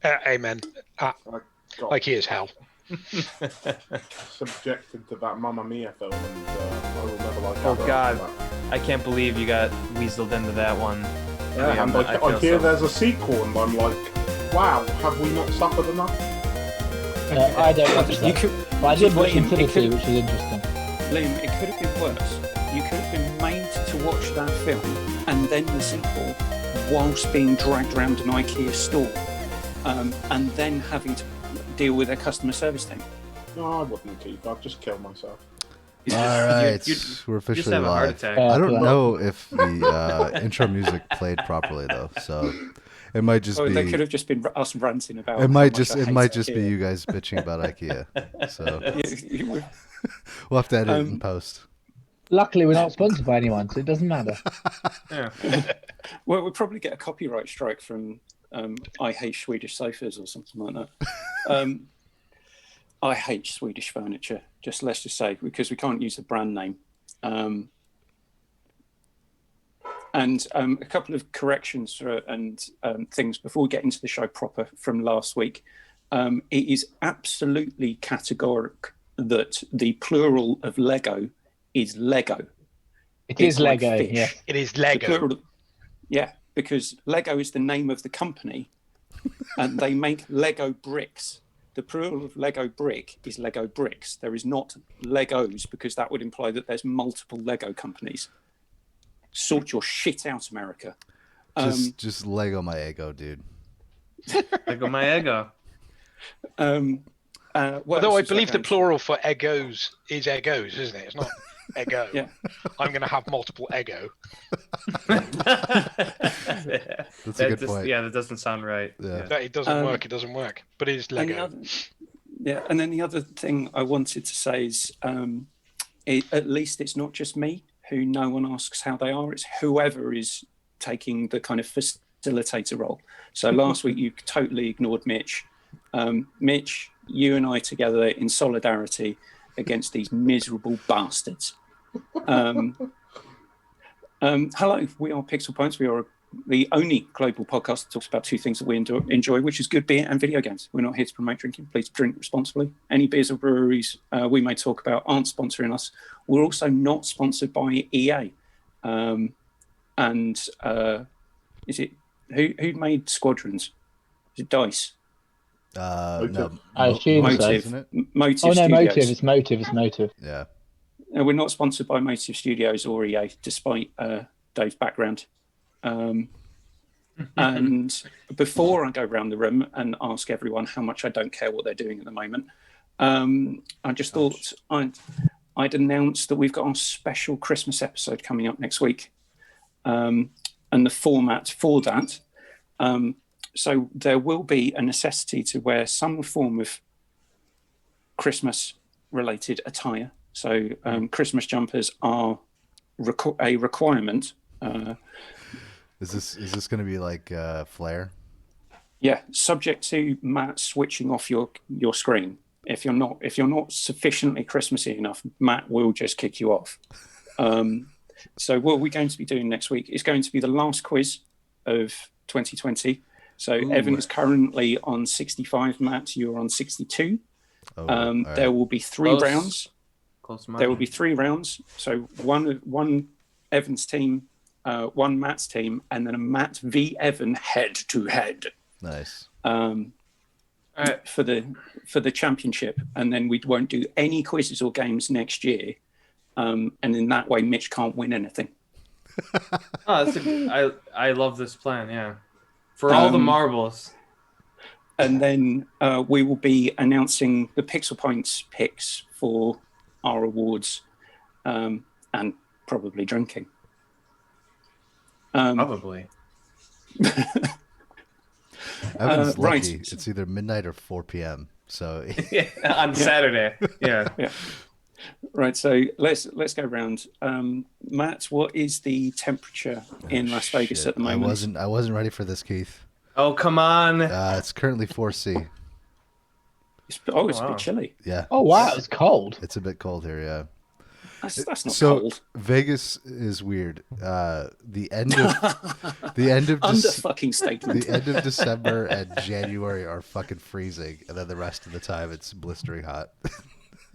Amen. I got IKEA's hell. subjected to that Mamma Mia film, and I will never like. Oh God, I can't believe you got weaseled into that one. Yeah, and I hear there's a sequel, and I'm like, wow, have we not suffered enough? I don't watch that. But I did watch Infinity, which was interesting. Liam, it could have been worse. You could have been made to watch that film and then the sequel whilst being dragged around an IKEA store and then having to deal with their customer service team. No, I wouldn't, Keith. I'd just kill myself. All right, we're officially just have a heart live. attack. I don't know if the intro music played properly though, so it might just be. They could have just been us ranting about. It might just be you guys bitching about IKEA. So we'll have to edit it in post. Luckily, we're not sponsored by anyone, so it doesn't matter. Yeah. Well, we'll probably get a copyright strike from I Hate Swedish Sofas or something like that. I hate Swedish furniture, let's just say, because we can't use the brand name. And a couple of corrections and things before we get into the show proper from last week. It is absolutely categoric that the plural of Lego is Lego. It's like Lego, fish. yeah. It is Lego. Yeah, because Lego is the name of the company, and they make Lego bricks. The plural of Lego brick is Lego bricks. There is not Legos, because that would imply that there's multiple Lego companies. Sort your shit out, America. Just Lego my ego, dude. Lego my ego. Although I believe the plural for egos is egos, isn't it? It's not ego. Yeah. I'm going to have multiple ego. That's a good point. Yeah, that doesn't sound right. Yeah. It doesn't work. It doesn't work. But it is Lego. And then the other thing I wanted to say is, at least it's not just me who no one asks how they are. It's whoever is taking the kind of facilitator role. So last week you totally ignored Mitch. Mitch, you and I together in solidarity against these miserable bastards. Hello, we are Pixel Pints. We are the only global podcast that talks about two things that we enjoy, which is good beer and video games. We're not here to promote drinking. Please drink responsibly. Any beers or breweries we may talk about aren't sponsoring us. We're also not sponsored by EA. Is it who made Squadrons? Is it DICE? No. I assume so. Motive. Isn't it? Motive Oh no, Studios. It's Motive. Yeah. We're not sponsored by Motive Studios or EA, despite Dave's background. And before I go around the room and ask everyone how much I don't care what they're doing at the moment, I just thought I'd announce that we've got our special Christmas episode coming up next week, and the format for that. So there will be a necessity to wear some form of Christmas-related attire. So Christmas jumpers are a requirement. Is this going to be like Flare? Yeah, subject to Matt switching off your screen. If you're not sufficiently Christmassy enough, Matt will just kick you off. So what we're going to be doing next week is going to be the last quiz of 2020. So Evan is currently on 65. Matt, you're on 62. Right. There will be three rounds. Close to mine. There will be 3 rounds. So one Evan's team, one Matt's team, and then a Matt v Evan head to head. Nice. For the championship, and then we won't do any quizzes or games next year. And in that way, Mitch can't win anything. I love this plan. Yeah, for all the marbles. And then we will be announcing the Pixel Points picks for our awards, and probably drinking. Probably. Evan's lucky. Right. It's either midnight or 4 p.m. So On Saturday. Yeah. Right. So let's go around. Matt, what is the temperature in Las Vegas at the moment? I wasn't ready for this, Keith. Oh, come on. It's currently 4C. It's a bit chilly. Yeah. Oh wow, it's cold. It's a bit cold here. Yeah. That's not So cold. Vegas is weird. The end of Under fucking statement. the end of December and January are fucking freezing, and then the rest of the time it's blistering hot.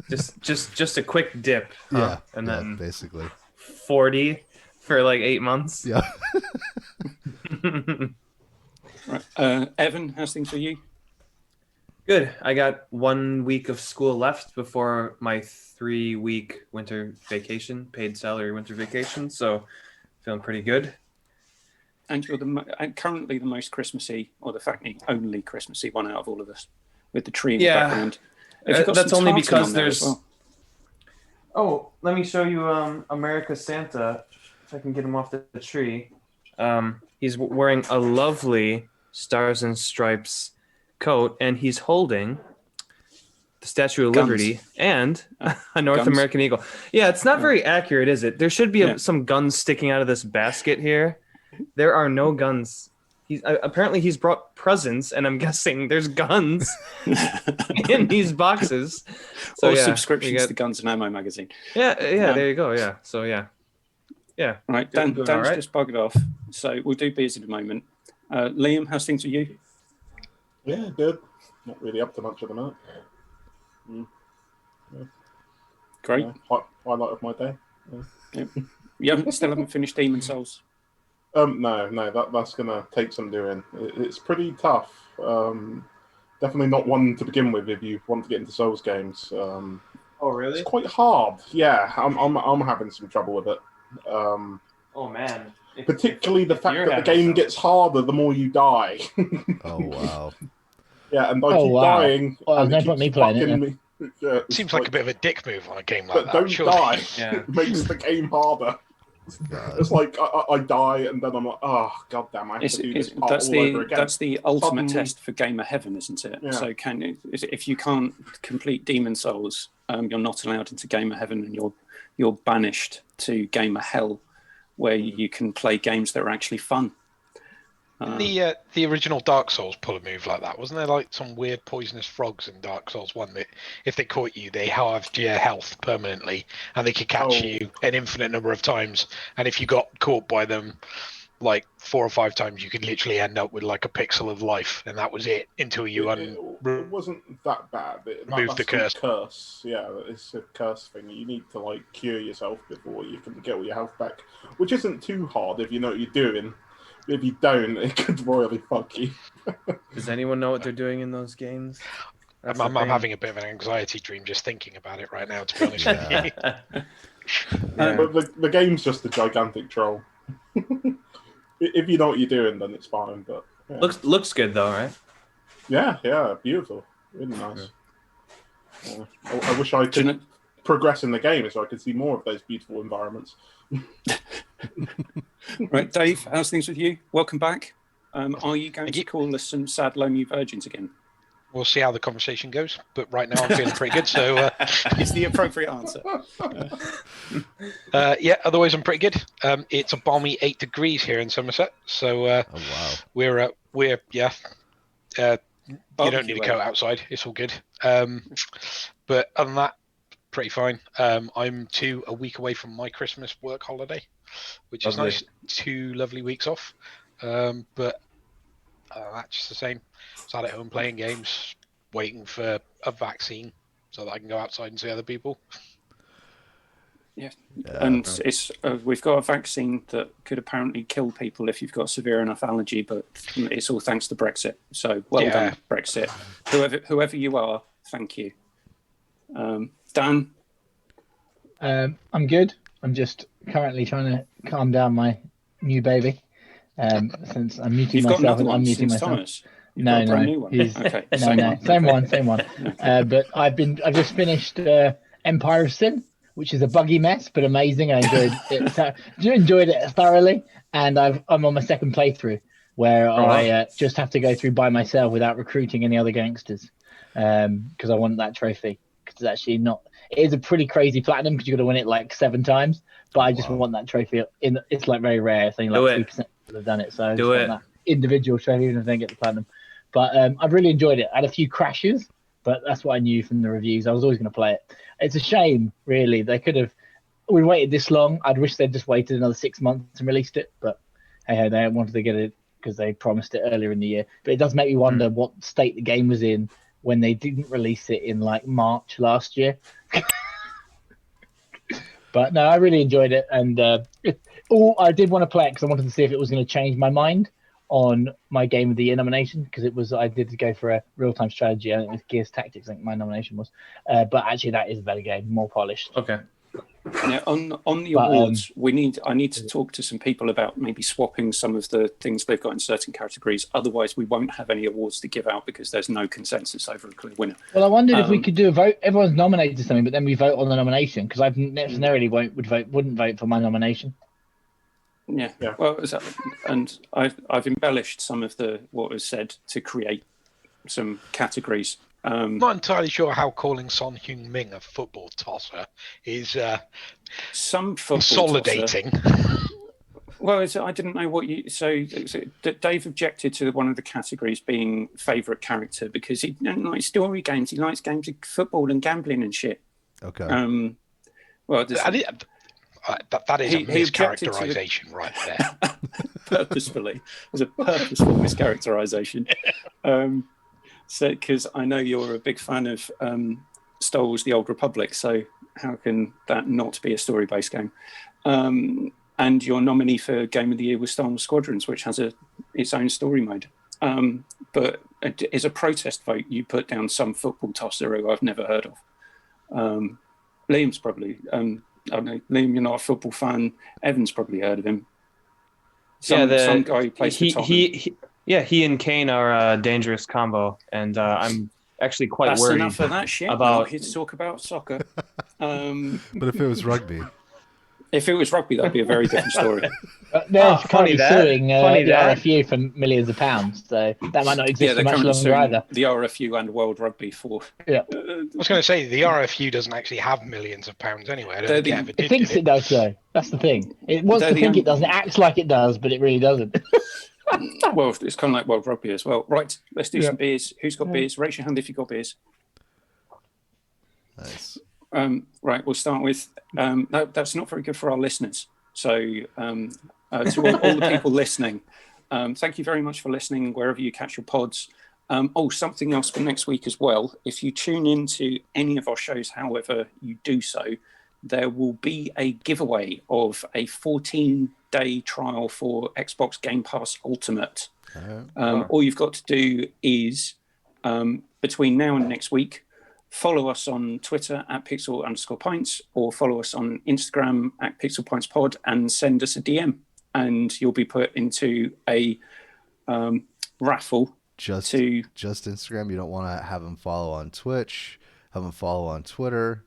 just a quick dip. Huh? Yeah, and yeah, then basically 40 for like 8 months. Yeah. Right. Evan, how's things for you? Good. I got 1 week of school left before my 3-week winter vacation, paid salary winter vacation. So feeling pretty good. And you're currently the most Christmassy, or the fact the only Christmassy one out of all of us, with the tree in the background. Have you got that's some only tartan because on there there's. as well? Oh, let me show you America Santa. If I can get him off the tree. He's wearing a lovely Stars and Stripes coat, and he's holding the Statue of Guns. Liberty and a North Guns. American eagle. Yeah, it's not very accurate, is it? There should be some guns sticking out of this basket here. There are no guns. Apparently he's brought presents, and I'm guessing there's guns in these boxes. So or subscriptions to Guns and Ammo magazine. Yeah, there you go. Yeah, so yeah. Right, Dan's just buggered off, so we'll do beers in a moment. Liam, how's things with you? Yeah, good. Not really up to much at the minute. Yeah. Great. Highlight of my day. Yeah. You still haven't finished Demon Souls? No, that's gonna take some doing. It's pretty tough. Definitely not one to begin with if you want to get into Souls games. Oh, really? It's quite hard. Yeah, I'm having some trouble with it. Oh man. Particularly the fact that the game gets harder the more you die. Oh wow. Yeah, and I keep dying. Well, and there's no point me playing it. Seems like a bit of a dick move on a game like But that. don't surely. die. Yeah. It makes the game harder. God. It's like I die and then I'm like, oh god damn, I have to do this part all over again. That's the ultimate Suddenly- test for gamer heaven, isn't it? Yeah. So if you can't complete Demon Souls, you're not allowed into gamer heaven, and you're banished to gamer hell, where you can play games that are actually fun. The original Dark Souls pull a move like that, wasn't there? Like some weird poisonous frogs in Dark Souls 1 that if they caught you, they halved your health permanently, and they could catch you an infinite number of times. And if you got caught by them like 4 or 5 times, you could literally end up with like a pixel of life, and that was it until you it wasn't that bad. Remove the curse. Curse. Yeah, it's a curse thing. You need to like cure yourself before you can get all your health back, which isn't too hard if you know what you're doing. If you don't, it could royally fuck you. Does anyone know what they're doing in those games? I'm having a bit of an anxiety dream just thinking about it right now, to be honest with you. But the game's just a gigantic troll. If you know what you're doing, then it's fine. But yeah. Looks good though, right? Yeah, beautiful, really nice. I wish I could progress in the game so I could see more of those beautiful environments. Right, Dave, how's things with you? Welcome back. Are you going to call us some sad, lonely virgins again? We'll see how the conversation goes, but right now I'm feeling pretty good. So it's the appropriate answer. Yeah, otherwise I'm pretty good. It's a balmy 8 degrees here in Somerset, so Oh wow. we're you don't need a coat outside. It's all good. But other than that, pretty fine. I'm a week away from my Christmas work holiday, which is nice. 2 lovely weeks off. But that's just the same. Sat at home playing games, waiting for a vaccine so that I can go outside and see other people. Yeah, and it's we've got a vaccine that could apparently kill people if you've got severe enough allergy, but it's all thanks to Brexit. So well done, Brexit. Whoever you are, thank you. Dan? I'm good. I'm just currently trying to calm down my new baby. Since I'm muting You've myself and one unmuting since myself. Thomas. You've got a brand new one. Okay. Same one. But I've just finished Empire of Sin, which is a buggy mess, but amazing. I enjoyed it thoroughly, and I'm on my second playthrough where I just have to go through by myself without recruiting any other gangsters, because I want that trophy. Because it's actually not. It is a pretty crazy platinum because you've got to win it like 7 times, but I just want that trophy. It's like very rare. It's only like 3% have done it, so I just want that individual trophy even if they get the platinum. But I've really enjoyed it. I had a few crashes, but that's what I knew from the reviews. I was always going to play it. It's a shame, really. They could have we waited this long. I'd wish they'd just waited another 6 months and released it, but hey, they wanted to get it because they promised it earlier in the year. But it does make me wonder what state the game was in when they didn't release it in like March last year. But no, I really enjoyed it, and I did want to play it because I wanted to see if it was going to change my mind on my Game of the Year nomination, because I did go for a real-time strategy. I think it was Gears Tactics, I think my nomination was. But actually, that is a better game, more polished. Okay. Yeah, on the awards, I need to talk to some people about maybe swapping some of the things they've got in certain categories. Otherwise, we won't have any awards to give out because there's no consensus over a clear winner. Well, I wondered if we could do a vote. Everyone's nominated something, but then we vote on the nomination, because I necessarily wouldn't vote for my nomination. Yeah. Well, and I've embellished some of what was said to create some categories. I'm not entirely sure how calling Son Heung-min a football tosser is some consolidating. Well, I didn't know what you. So Dave objected to one of the categories being favourite character because he doesn't like story games. He likes games of football and gambling and shit. Okay. Well, that is a mischaracterization right there. Purposefully, it was a purposeful mischaracterization. So, because I know you're a big fan of Star Wars: The Old Republic, so how can that not be a story-based game? And your nominee for Game of the Year was Star Wars Squadrons, which has its own story mode. But as a protest vote, you put down some football tosser who I've never heard of. Liam's probably. I don't know, Liam, you're not a football fan. Evan's probably heard of him. Some guy who plays for Tottenham. He and Kane are a dangerous combo, and I'm actually quite That's worried. That's enough of that shit. About... We're not here to talk about soccer. But if it was rugby? If it was rugby, that'd be a very different story. They're currently suing the RFU for millions of pounds, so that might not exist for much longer either. The RFU and World Rugby for. Yeah. I was going to say, the RFU doesn't actually have millions of pounds anyway. It thinks it does, though. That's the thing. It wants to think it does. It acts like it does, but it really doesn't. Well, it's kind of like World Rugby as well. Right, let's do some beers. Who's got beers? Raise your hand if you've got beers. Nice. Right, we'll start with... no, that's not very good for our listeners. So to all the people listening, thank you very much for listening wherever you catch your pods. Something else for next week as well. If you tune into any of our shows, however you do so, there will be a giveaway of a 14-day trial for Xbox Game Pass Ultimate. All you've got to do is, between now and next week, follow us on Twitter at @pixel_pints, or follow us on Instagram at pixelpintspod, and send us a DM, and you'll be put into a raffle. Just Instagram? You don't want to have them follow on Twitch, have them follow on Twitter?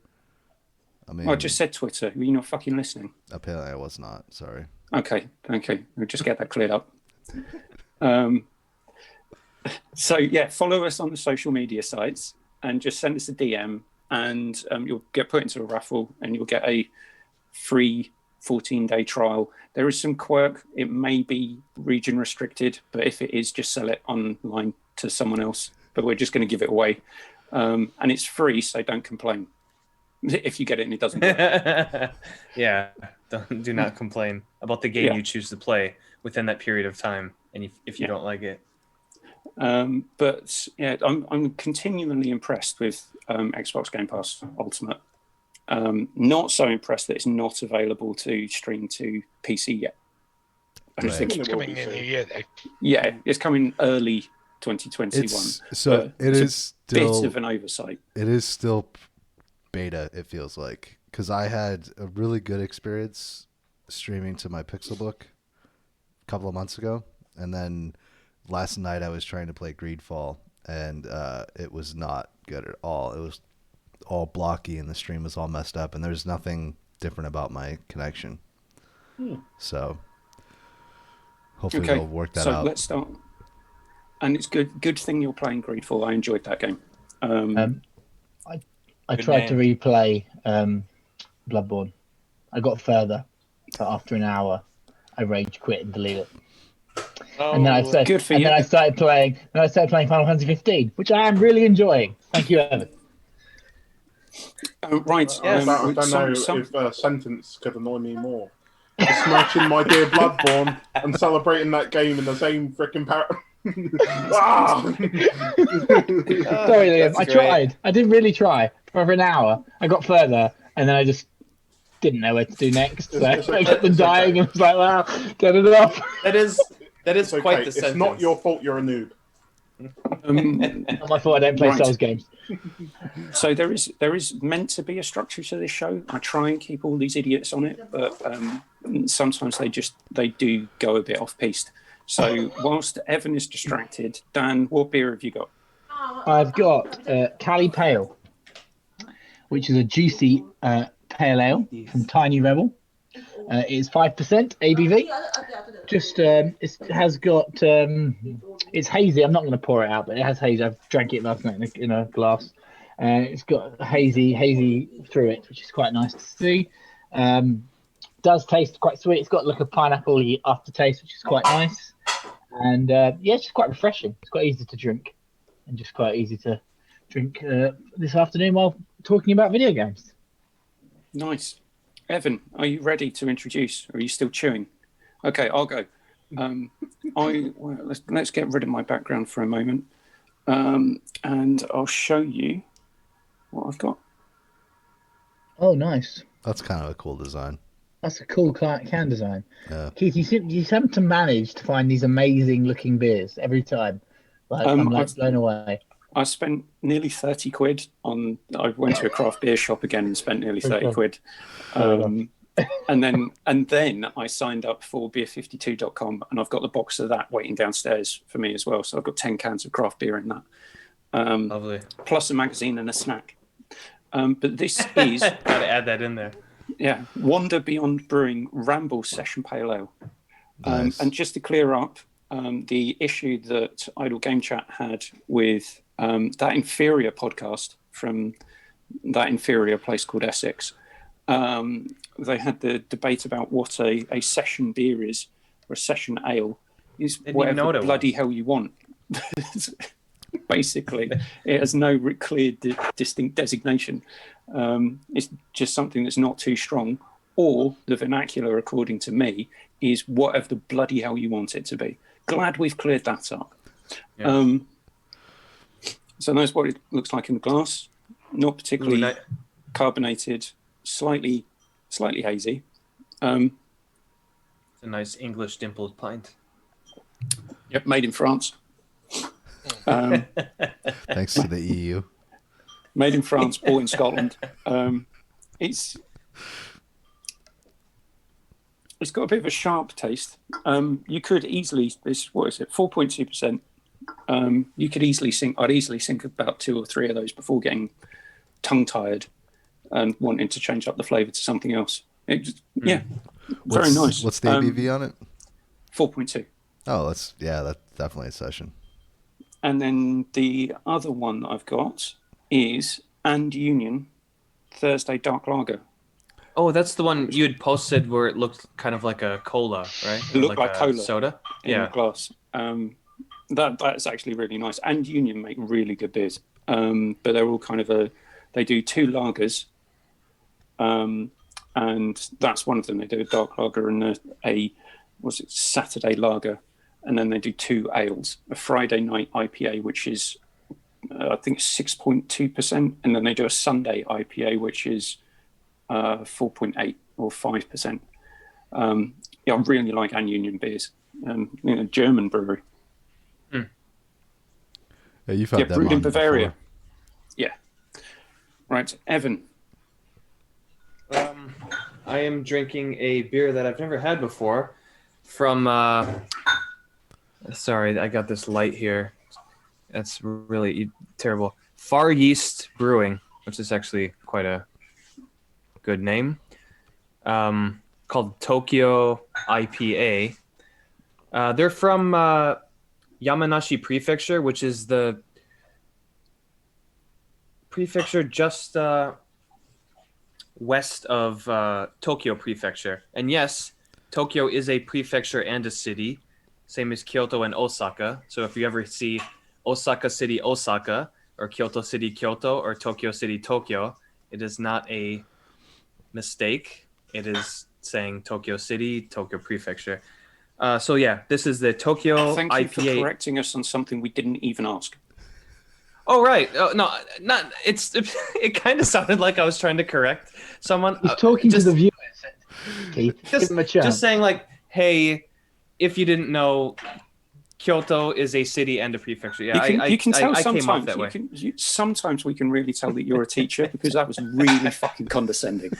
I mean, I just said Twitter. Were you not fucking listening? Apparently I was not. Sorry. Okay. We'll just get that cleared up. So, follow us on the social media sites and just send us a DM, and you'll get put into a raffle, and you'll get a free 14-day trial. There is some quirk. It may be region restricted, but if it is, just sell it online to someone else. But we're just going to give it away. And it's free, so don't complain. If you get it and it doesn't work. Yeah, do not complain about the game you choose to play within that period of time, and if you don't like it. But I'm continually impressed with Xbox Game Pass Ultimate. Not so impressed that it's not available to stream to PC yet. I just think it's coming in a year, though. Yeah, it's coming early 2021. It is still a bit of an oversight. It is still beta, it feels like, because I had a really good experience streaming to my Pixelbook a couple of months ago, and then last night I was trying to play Greedfall, and it was not good at all. It was all blocky, and the stream was all messed up, and there's nothing different about my connection. So hopefully they'll work that out. So let's start. And it's good thing you're playing Greedfall. I enjoyed that game. I tried to replay Bloodborne. I got further, but after an hour, I rage quit and deleted it. And then I started playing Final Fantasy 15, which I am really enjoying. Thank you, Evan. Right. I don't know if a sentence could annoy me more. Smashing my dear Bloodborne and celebrating that game in the same freaking Sorry, Liam. I tried. I did really try for over an hour. I got further, and then I just didn't know what to do next. So I kept on dying, and was like, "Well, get it off." That is quite the sentence. It's not your fault. You're a noob. Not my fault. I don't play Souls games. So there is meant to be a structure to this show. I try and keep all these idiots on it, but sometimes they do go a bit off piste. So whilst Evan is distracted, Dan, what beer have you got? I've got Cali Pale, which is a juicy pale ale from Tiny Rebel. It's 5% ABV. Just it has got it's hazy. I'm not going to pour it out, but it has hazy. I've drank it last night in a glass. It's got hazy through it, which is quite nice to see. Does taste quite sweet. It's got like a pineapple-y aftertaste, which is quite nice. And it's just quite refreshing. It's quite easy to drink, and just quite easy to drink this afternoon while talking about video games. Nice. Evan, are you ready to introduce, or are you still chewing? Okay, I'll go. Let's get rid of my background for a moment, and I'll show you what I've got. Oh, nice. That's kind of a cool design. That's a cool can design. Yeah. Keith, you seem to manage to find these amazing looking beers every time. I'm blown away. I spent nearly 30 quid on. I went to a craft beer shop again and spent nearly 30 quid. And then I signed up for beer52.com, and I've got the box of that waiting downstairs for me as well. So I've got 10 cans of craft beer in that. Lovely. Plus a magazine and a snack. But this is gotta add that in there. Yeah, Wander Beyond Brewing Ramble Session Pale Ale. Nice. And just to clear up the issue that Idle Game Chat had with that inferior podcast from that inferior place called Essex, they had the debate about what a session beer is, or a session ale is. Whatever bloody hell you want. Basically, it has no clear, distinct designation. It's just something that's not too strong, or the vernacular, according to me, is whatever the bloody hell you want it to be. Glad we've cleared that up. Yes. So that's what it looks like in the glass. Not particularly carbonated, slightly hazy. It's a nice English dimpled pint. Yep, made in France. Thanks to the EU. Made in France, bought in Scotland. It's got a bit of a sharp taste. You could easily, what is it, 4.2%. You could easily I'd easily sink about 2 or 3 of those before getting tongue tired and wanting to change up the flavour to something else. Very nice. What's the ABV on it? 4.2. Oh, that's definitely a session. And then the other one that I've got is And Union Thursday Dark Lager. Oh, that's the one you had posted where it looked kind of like a cola, right? It looked like cola soda in a glass. That's actually really nice. And Union make really good beers, but they're all kind of they do 2 lagers, and that's one of them. They do a dark lager and a Saturday lager. And then they do 2 ales, a Friday night IPA, which is, I think, 6.2%. And then they do a Sunday IPA, which is 4.8 or 5%. I really like An Union beers. German brewery. Yeah, you've had them brewed in on Bavaria. before. Yeah. Right, Evan. I am drinking a beer that I've never had before from... Sorry, I got this light here. That's really terrible. Far East Brewing, which is actually quite a good name, called Tokyo IPA. They're from Yamanashi Prefecture, which is the prefecture just west of Tokyo Prefecture. And yes, Tokyo is a prefecture and a city, same as Kyoto and Osaka. So if you ever see Osaka City, Osaka, or Kyoto City, Kyoto, or Tokyo City, Tokyo, It is not a mistake. It is saying Tokyo City, Tokyo Prefecture. So yeah, this is the Tokyo Thank you IPA. for correcting us on something we didn't even ask. Oh right, no, not. It kind of sounded like I was trying to correct someone. He's talking to the viewers. Keith, give him a chance. Just saying, like, hey, if you didn't know, Kyoto is a city and a prefecture. Yeah, You can tell I sometimes. came off that way. Sometimes we can really tell that you're a teacher because that was really fucking condescending.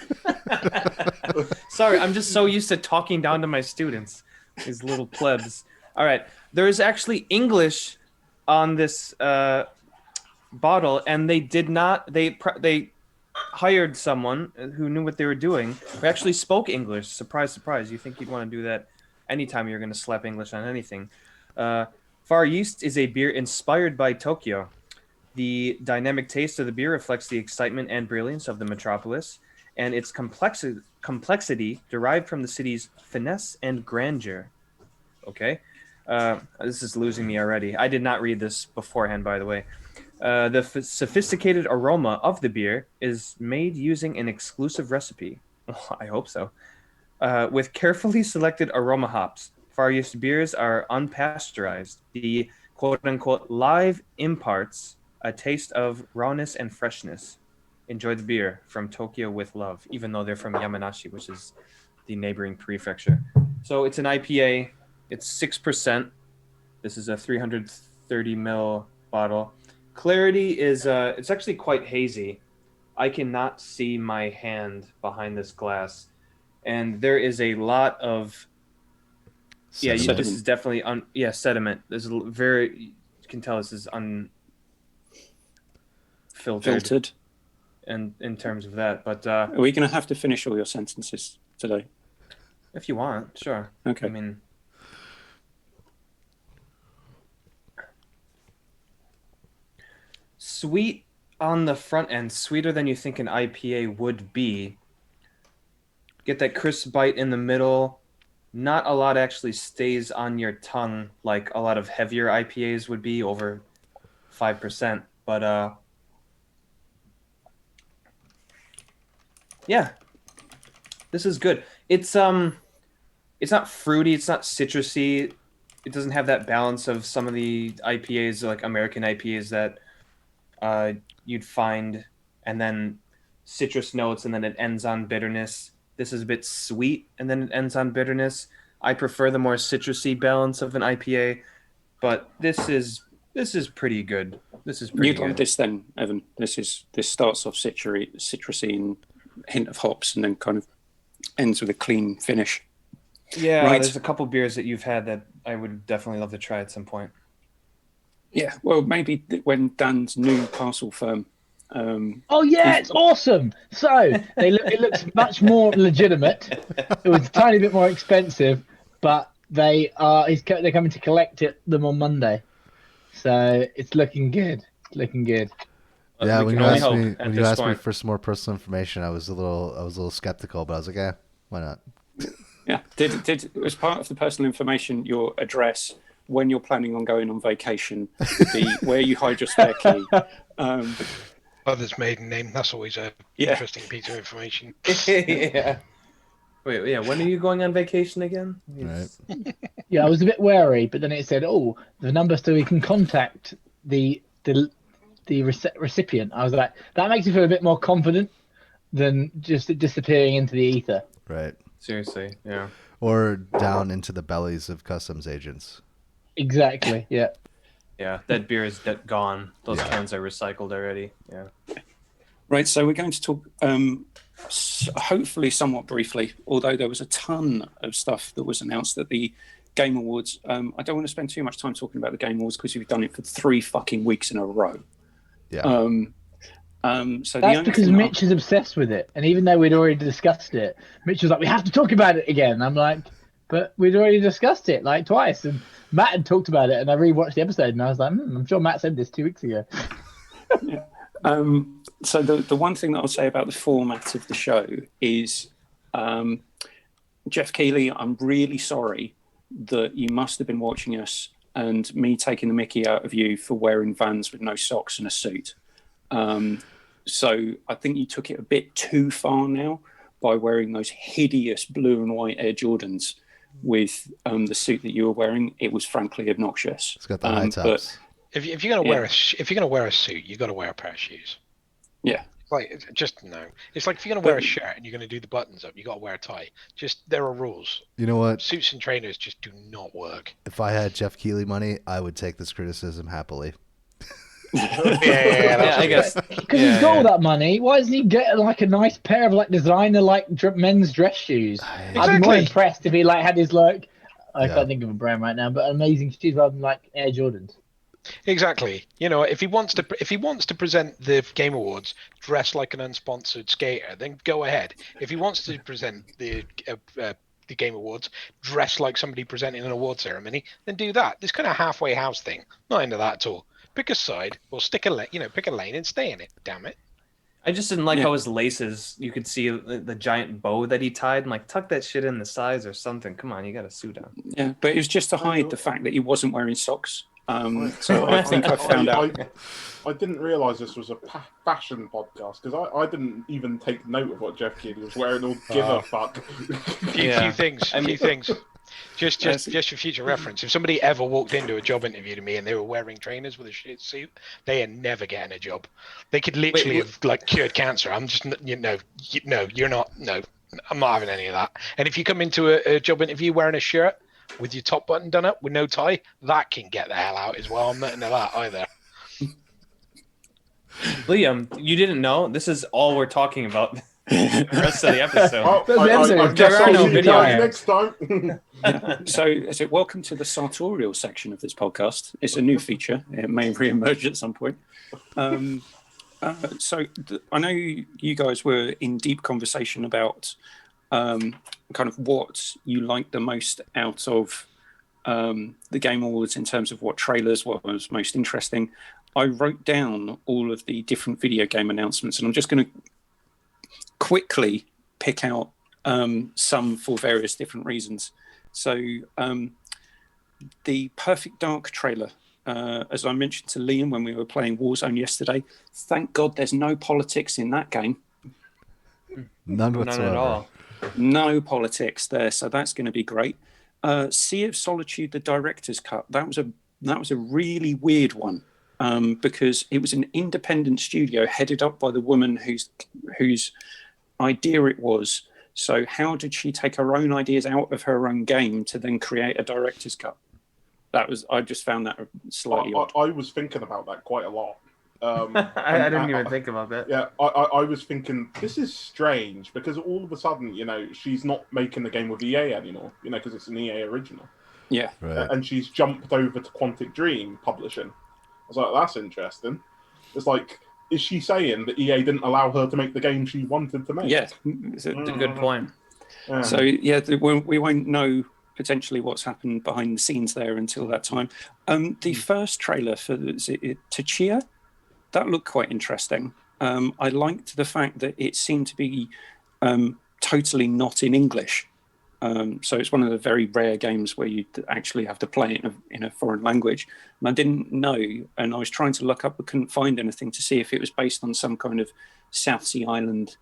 Sorry, I'm just so used to talking down to my students, these little plebs. All right, there is actually English on this bottle, and they did not. They hired someone who knew what they were doing, who actually spoke English. Surprise, surprise. You think you'd want to do that anytime you're going to slap English on anything. Far East is a beer inspired by Tokyo. The dynamic taste of the beer reflects the excitement and brilliance of the metropolis, and its complexity derived from the city's finesse and grandeur. Okay? This is losing me already. I did not read this beforehand, by the way. The sophisticated aroma of the beer is made using an exclusive recipe. I hope so. With carefully selected aroma hops. Far East beers are unpasteurized. The quote-unquote live imparts a taste of rawness and freshness. Enjoy the beer from Tokyo with love, even though they're from Yamanashi, which is the neighboring prefecture. So it's an IPA. It's 6%. This is a 330 ml bottle. Clarity is it's actually quite hazy. I cannot see my hand behind this glass, and there is a lot of Sediment. this is definitely sediment. There's you can tell this is unfiltered and in terms of that. But are we going to have to finish all your sentences today? If you want, sure. Okay. I mean, sweet on the front end, sweeter than you think an IPA would be. Get that crisp bite in the middle. Not a lot actually stays on your tongue like a lot of heavier IPAs would be, over 5%. But yeah, this is good. It's not fruity, it's not citrusy. It doesn't have that balance of some of the IPAs, like American IPAs, that you'd find, and then citrus notes, and then it ends on bitterness. This is a bit sweet, and then it ends on bitterness. I prefer the more citrusy balance of an IPA, but this is pretty good. This is pretty You'd good. like this then, Evan. This starts off citrusy and hint of hops, and then kind of ends with a clean finish. Yeah, Right. There's a couple beers that you've had that I would definitely love to try at some point. Yeah, well, maybe when Dan's new parcel firm. Oh yeah, it's awesome. So it looks much more legitimate. It was a tiny bit more expensive, but they're coming to collect them on Monday. So it's looking good. Looking good. Yeah, We when can you only asked hope me at when you this asked me point. for some more personal information, I was a little skeptical, but I was like, yeah, why not? Yeah, did as part of the personal information, your address when you're planning on going on vacation, where you hide your spare key. Mother's maiden name. That's always a Yeah. interesting piece of information. Yeah. Wait, yeah. When are you going on vacation again? Right. Yeah, I was a bit wary, but then it said, "Oh, the number so we can contact the recipient." I was like, that makes me feel a bit more confident than just it disappearing into the ether. Right. Seriously, yeah. Or down into the bellies of customs agents. Exactly. Yeah. Yeah, that beer is gone. Those Yeah. cans are recycled already. Yeah. Right, so we're going to talk, hopefully somewhat briefly, although there was a ton of stuff that was announced at the Game Awards. I don't want to spend too much time talking about the Game Awards because we've done it for 3 fucking weeks in a row. Yeah. So That's because Mitch is obsessed with it, and even though we'd already discussed it, Mitch was like, "We have to talk about it again." I'm like, "But we'd already discussed it like twice," and Matt had talked about it, and I rewatched the episode, and I was like, "I'm sure Matt said this 2 weeks ago." Yeah. So the one thing that I'll say about the format of the show is, Jeff Keighley, I'm really sorry that you must have been watching us and me taking the mickey out of you for wearing Vans with no socks and a suit. So I think you took it a bit too far now by wearing those hideous blue and white Air Jordans with the suit that you were wearing. It was frankly obnoxious. It's got the high tops. If you're gonna wear a suit, you got to wear a pair of shoes. Yeah. Like, just no. It's like if you're gonna wear a shirt and you're gonna do the buttons up, you got to wear a tie. Just there are rules. You know what? Suits and trainers just do not work. If I had Jeff Keighley money, I would take this criticism happily. Yeah, I guess. Because he's got all that money. Why doesn't he get like a nice pair of like designer like men's dress shoes? I'd be more Exactly. impressed if he like had his like I Yeah. can't think of a brand right now, but amazing shoes rather than like Air Jordans. Exactly. You know, if he wants to present the Game Awards dressed like an unsponsored skater, then go ahead. If he wants to present the Game Awards dressed like somebody presenting an award ceremony, then do that. This kind of halfway house thing, not into that at all. Pick a side, or pick a lane and stay in it. Damn it. I just didn't like Yeah. how his laces, you could see the giant bow that he tied, and like tuck that shit in the sides or something. Come on, you got a suit on. Yeah, but it was just to hide the fact that he wasn't wearing socks. So I think I found out. I didn't realise this was a fashion podcast because I didn't even take note of what Jeff Keighley was wearing or give a fuck. Few things. Just for future reference, if somebody ever walked into a job interview to me and they were wearing trainers with a shit suit, they are never getting a job. They could literally have like cured cancer. I'm just, you're not. No, I'm not having any of that. And if you come into a job interview wearing a shirt with your top button done up with no tie, that can get the hell out as well. I'm not into that either. Liam, you didn't know? This is all we're talking about the rest of the episode. Oh, That's the episode. I guess There are I'll no see you video guys ads. next time. So welcome to the sartorial section of this podcast. It's a new feature. It may re-emerge at some point. I know you guys were in deep conversation about kind of what you liked the most out of the Game Awards in terms of what trailers, what was most interesting. I wrote down all of the different video game announcements, and I'm just going to quickly pick out some for various different reasons. So the Perfect Dark trailer, as I mentioned to Liam when we were playing Warzone yesterday, thank God there's no politics in that game. None whatsoever. None at all. No politics there, so that's going to be great. Sea of Solitude, the director's cut, that was a really weird one because it was an independent studio headed up by the woman whose idea it was. So how did she take her own ideas out of her own game to then create a director's cut? I just found that slightly odd. I was thinking about that quite a lot. I didn't even think about that. Yeah, I was thinking this is strange because all of a sudden, she's not making the game with EA anymore, because it's an EA original. Yeah. Right. And she's jumped over to Quantic Dream Publishing. I was like, that's interesting. It's like, is she saying that EA didn't allow her to make the game she wanted to make? Yeah, That's a good point. Yeah. So yeah, we won't know potentially what's happened behind the scenes there until that time. The first trailer for Tachia, that looked quite interesting. I liked the fact that it seemed to be totally not in English. So it's one of the very rare games where you actually have to play it in a foreign language. And I didn't know, and I was trying to look up but couldn't find anything to see if it was based on some kind of South Sea Island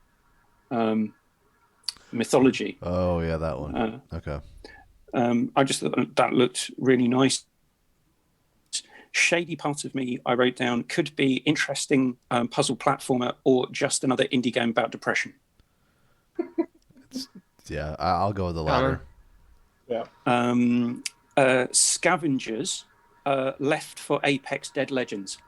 mythology. Oh yeah, that one. Okay. I just thought that looked really nice. Shady part of me, I wrote down, could be interesting puzzle platformer or just another indie game about depression. Yeah, I'll go with the latter. Yeah. Scavengers left for Apex Dead Legends.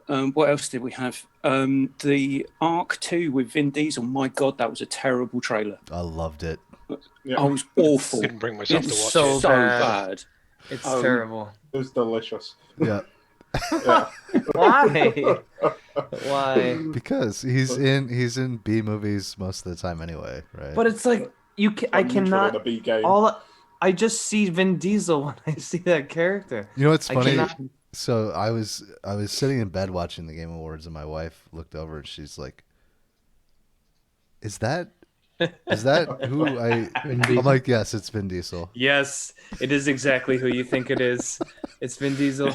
What else did we have? The Arc 2 with Vin Diesel. My God, that was a terrible trailer. I loved it. Yeah. I was awful. Couldn't bring myself to It's watch so it. so bad. bad. It's terrible. It was delicious. Yeah, Yeah. Why? Why? because he's in B movies most of the time anyway, right? But it's like I Unusual in cannot. a B game. I just see Vin Diesel when I see that character. You know what's I funny? cannot- So I was sitting in bed watching the Game Awards, and my wife looked over and she's like, "Is that who I?" I'm like, "Yes, it's Vin Diesel." Yes, it is exactly who you think it is. It's Vin Diesel.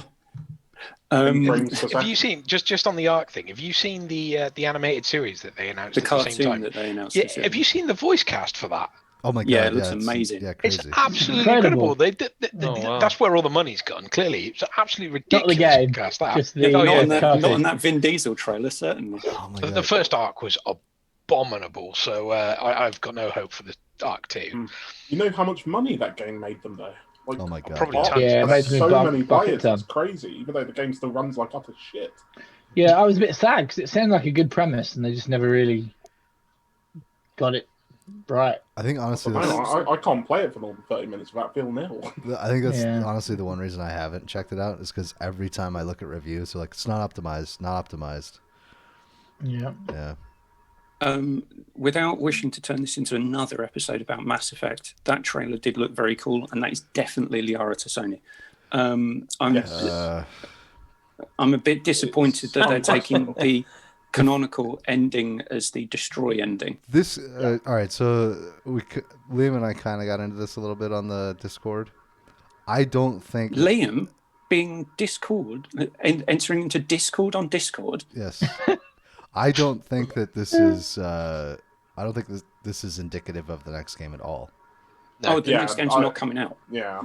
frames per Have second. you seen just on the Ark thing? Have you seen the animated series that they announced The at the same cartoon time? that they announced. Yeah, this year. have you seen the voice cast for that? Oh my god! Yeah, it looks it's- amazing. Yeah, It's crazy. absolutely Incredible. incredible. Oh, wow. That's where all the money's gone. Clearly, it's absolutely Not the ridiculous. game, Cast that. just the not, yeah, on that, cartoon. not on that Vin Diesel trailer, certainly. Oh my the god! first Ark was abominable, so I've got no hope for the Ark 2. You know how much money that game made them though? Like, Oh my god! Probably Ark tons. Yeah, it has made me so buck- many bucket players. ton. It's crazy. Even though the game still runs like utter shit. Yeah, I was a bit sad because it sounded like a good premise, and they just never really got it right. I think honestly, I can't play it for more than 30 minutes without feeling ill. I think that's Yeah. honestly the one reason I haven't checked it out is because every time I look at reviews, they're like, it's not optimized, not optimized. Yeah. Yeah. Without wishing to turn this into another episode about Mass Effect, that trailer did look very cool, and that is definitely Liara to Sony. I'm a bit disappointed that they're taking the canonical ending as the destroy ending. This all right. So Liam and I kind of got into this a little bit on the Discord. I don't think Liam being Discord, entering into Discord on Discord. Yes. I don't think that this is. I don't think this is indicative of the next game at all. No. Oh, the next game's not coming out. Yeah.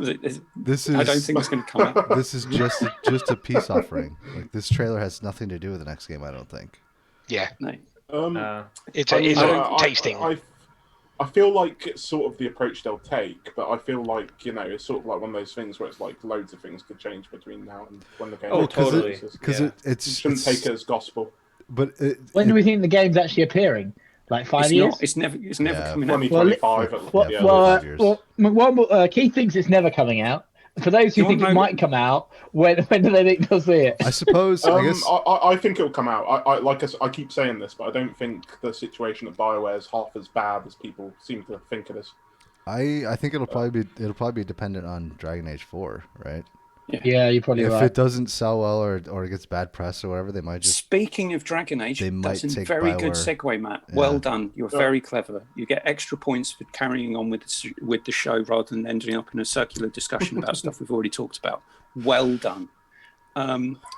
This is. I don't think it's going to come out. This is just a peace offering. Like this trailer has nothing to do with the next game. I don't think. Yeah, No. it's I mean, tasting. I feel like it's sort of the approach they'll take, but I feel like, it's sort of like one of those things where it's like loads of things could change between now and when the game totally. Because Yeah. You shouldn't take it as gospel. But When do we think the game's actually appearing? Like 5 It's years? not. It's never Yeah. coming out. 2025. Well, Yeah, well, 5 years. Keith thinks it's never coming out. For those who You think want it to know- might come out, when do they think they'll see it? I suppose. I guess. I think it'll come out. I keep saying this, but I don't think the situation at BioWare is half as bad as people seem to think it is. I think it'll probably be dependent on Dragon Age 4, right? Yeah, you're probably If right. it doesn't sell well or it gets bad press or whatever, they might just. Speaking of Dragon Age, They might that's a take very good BioWare. segue, Matt. Yeah. Well done. You're very clever. You get extra points for carrying on with the show rather than ending up in a circular discussion about stuff we've already talked about. Well done.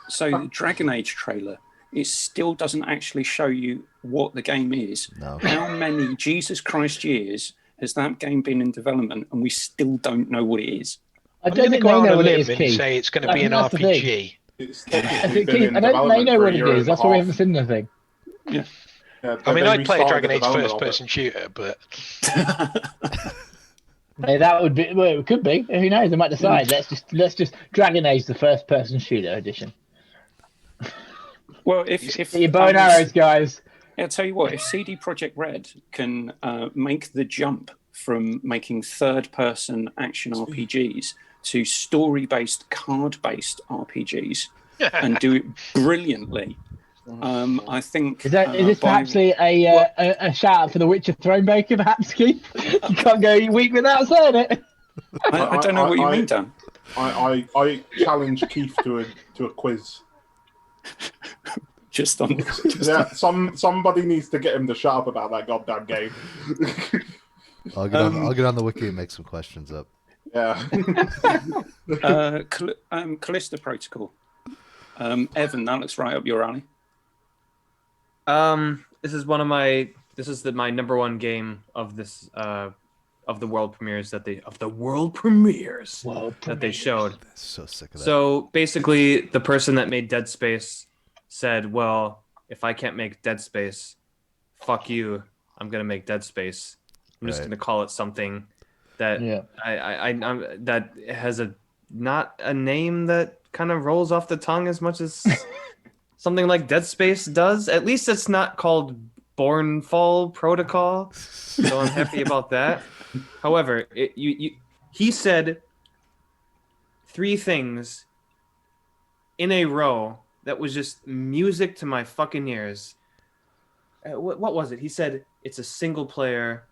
So the Dragon Age trailer, it still doesn't actually show you what the game is. No. How many Jesus Christ years has that game been in development and we still don't know what it is? I I'm don't going to think go they out know on a what it limb is, and Keith. say it's going to I be an think that's the thing. RPG. It's I technically think, been Keith, in I don't think they development know for what a it year is. and a That's why we half. haven't seen anything. Yeah, I mean, they I'd play a restarted Dragon the Age development of it. first-person shooter, but Hey, that would be. Well, it could be. Who knows? They might decide. Let's just Dragon Age the first-person shooter edition. Well, if Get your bow and arrows, guys. I'll tell you what, if CD Projekt Red can make the jump from making third-person action RPGs to story-based, card-based RPGs and do it brilliantly, I think... Is this perhaps a shout out for the Witcher Thronemaker, perhaps, Keith? You can't go a week without saying it. I don't know what you mean, Dan. I challenge Keith to a quiz. Just on... Yeah, somebody needs to get him to shut up about that goddamn game. I'll get on the wiki and make some questions up. Yeah. Callisto Protocol. Evan, that looks right up your alley. This is my number one game of this of the world premieres that they showed. So sick of that. So basically, the person that made Dead Space said, "Well, if I can't make Dead Space, fuck you. I'm gonna make Dead Space. I'm just gonna call it something that I'm that has not a name that kind of rolls off the tongue as much as something like Dead Space does. At least it's not called Bornfall Protocol, so I'm happy about that. However, he said 3 things in a row that was just music to my fucking ears. What was it? He said it's a single player,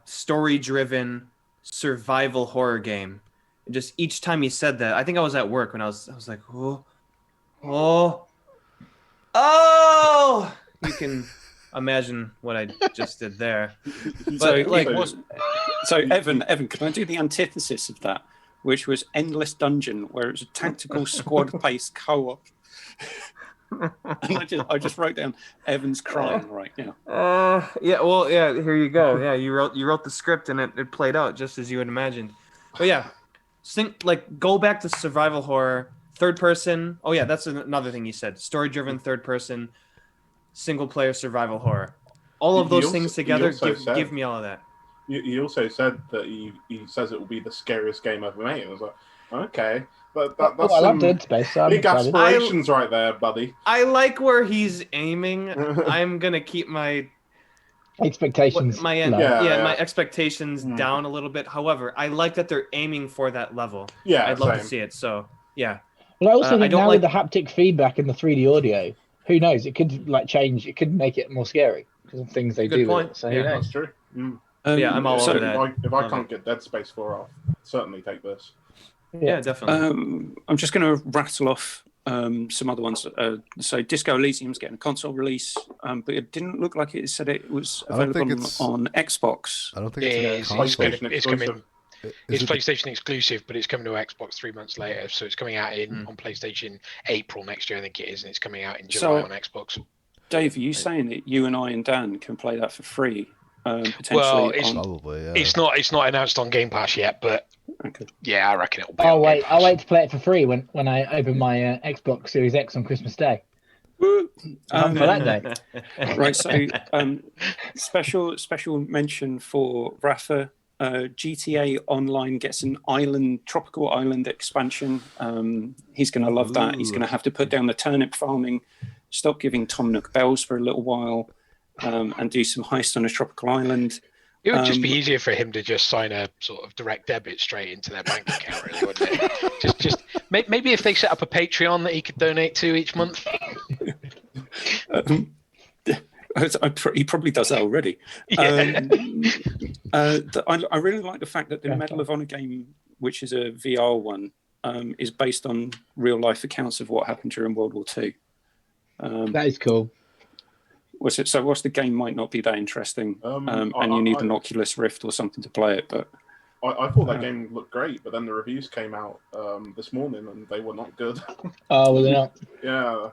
story-driven survival horror game. And just each time he said that, I think I was at work when I was like, oh. You can imagine what I just did there. So, Evan, can I do the antithesis of that? which was Endless Dungeon, where it was a tactical squad-based co-op. And I just wrote down Evan's crying right now. Yeah, well, yeah, here you go. Yeah, you wrote the script and it played out just as you had imagined. But yeah, go back to survival horror, third person. Oh yeah, that's another thing you said. Story-driven third person, single player survival horror. All of those things together give me all of that. He also said that he says it will be the scariest game ever made. I was like, okay. But that's I love Dead Space, so I'm big excited. aspirations right there, buddy. I like where he's aiming. I'm gonna keep my expectations. My expectations down a little bit. However, I like that they're aiming for that level. Yeah, I'd love to see it. So yeah. Well, I also think now with the haptic feedback and the 3D audio, who knows? It could change. It could make it more scary because of things they do. With it. So yeah, that's true. I'm all over that. If I can't get Dead Space 4 off, certainly take this. Yeah, definitely. I'm just going to rattle off some other ones. So Disco Elysium's getting a console release, but it didn't look like it said it was available on Xbox. I don't think it's coming. It's it PlayStation exclusive, but it's coming to Xbox 3 months later. So it's coming out on PlayStation April next year, I think it is, and it's coming out in July on Xbox. Dave, are you saying that you and I and Dan can play that for free? Potentially well, it's not announced on Game Pass yet, but yeah, I reckon it'll be. I'll wait to play it for free when I open my Xbox Series X on Christmas Day. For that day. Right. So special mention for Rafa. GTA Online gets an tropical island expansion. He's going to love that. He's going to have to put down the turnip farming, stop giving Tom Nook bells for a little while. And do some heist on a tropical island. It would just be easier for him to just sign a sort of direct debit straight into their bank account, really, wouldn't it? just maybe if they set up a Patreon that he could donate to each month. He probably does that already. Yeah. I really like the fact that the Medal of Honor game, which is a VR one, is based on real life accounts of what happened during World War II. That is cool. So whilst the game might not be that interesting, and you need an Oculus Rift or something to play it, but I thought that game looked great, but then the reviews came out this morning and they were not good. Oh, well, they're not. Yeah.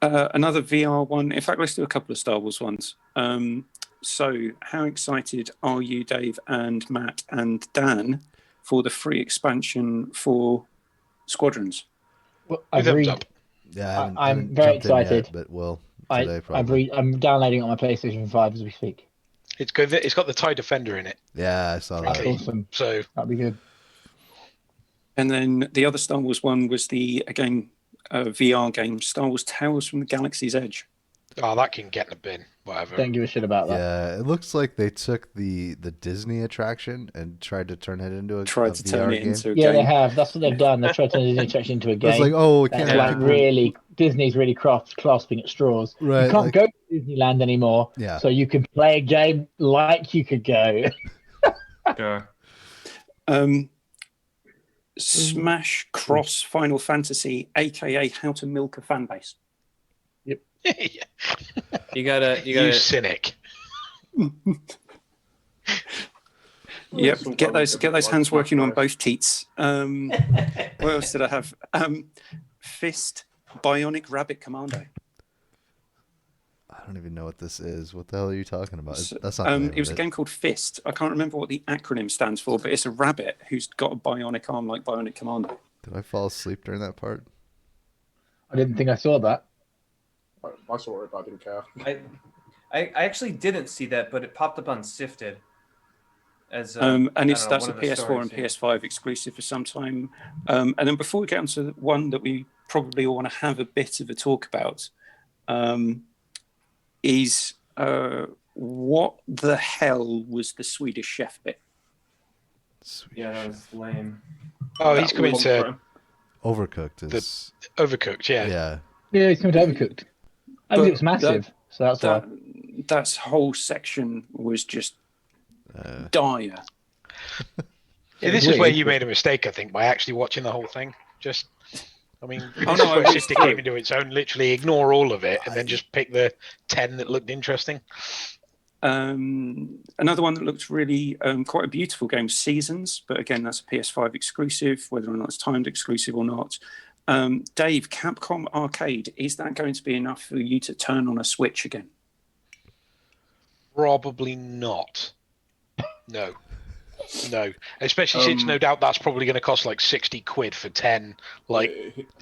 Another VR one. In fact, let's do a couple of Star Wars ones. So how excited are you, Dave and Matt and Dan, for the free expansion for Squadrons? Well, I'm very excited. Yet, but we'll. I'm downloading it on my PlayStation 5 as we speak. It's good. It's got the TIE Defender in it. Yeah, I saw that. That's awesome. So that'd be good. And then the other Star Wars one was the VR game, Star Wars Tales from the Galaxy's Edge. Oh, that can get in the bin. Whatever. Don't give a shit about that. Yeah, it looks like they took the Disney attraction and tried to turn it into a VR game. Yeah, they have. That's what they've done. They've tried to turn the Disney attraction into a game. It's like, oh, it can't like really, Disney's really clasping at straws. Right, you can't go to Disneyland anymore. Yeah. So you can play a game like you could go. Sure. Smash Cross Final Fantasy, aka How to Milk a Fan Base. Yep. You gotta you cynic. Yep. Get those hands working on both teats. What else did I have? Fist Bionic Rabbit Commando. I don't even know what this is. What the hell are you talking about? That's not. It was a game called Fist. I can't remember what the acronym stands for, but it's a rabbit who's got a bionic arm like Bionic Commando. Did I fall asleep during that part? I didn't think I saw that. I saw it, but I didn't care. I actually didn't see that, but it popped up on Sifted. As and that's a PS4 and PS5 exclusive for some time. And then before we get on to one that we probably all want to have a bit of a talk about, is what the hell was the Swedish Chef bit? Yeah, that was lame. Oh, he's coming to Overcooked. Overcooked, yeah. Yeah. Yeah, he's coming to Overcooked. Overcooked's massive, so that's why. That whole section was just dire. Yeah, this is where you made a mistake, I think, by actually watching the whole thing. It came into its own. Literally ignore all of it and then just pick the 10 that looked interesting. Another one that looks really quite a beautiful game, Seasons, but again, that's a PS5 exclusive, whether or not it's timed exclusive or not. Dave, Capcom Arcade, is that going to be enough for you to turn on a Switch again? Probably not. No. Especially since no doubt that's probably going to cost like 60 quid for 10 like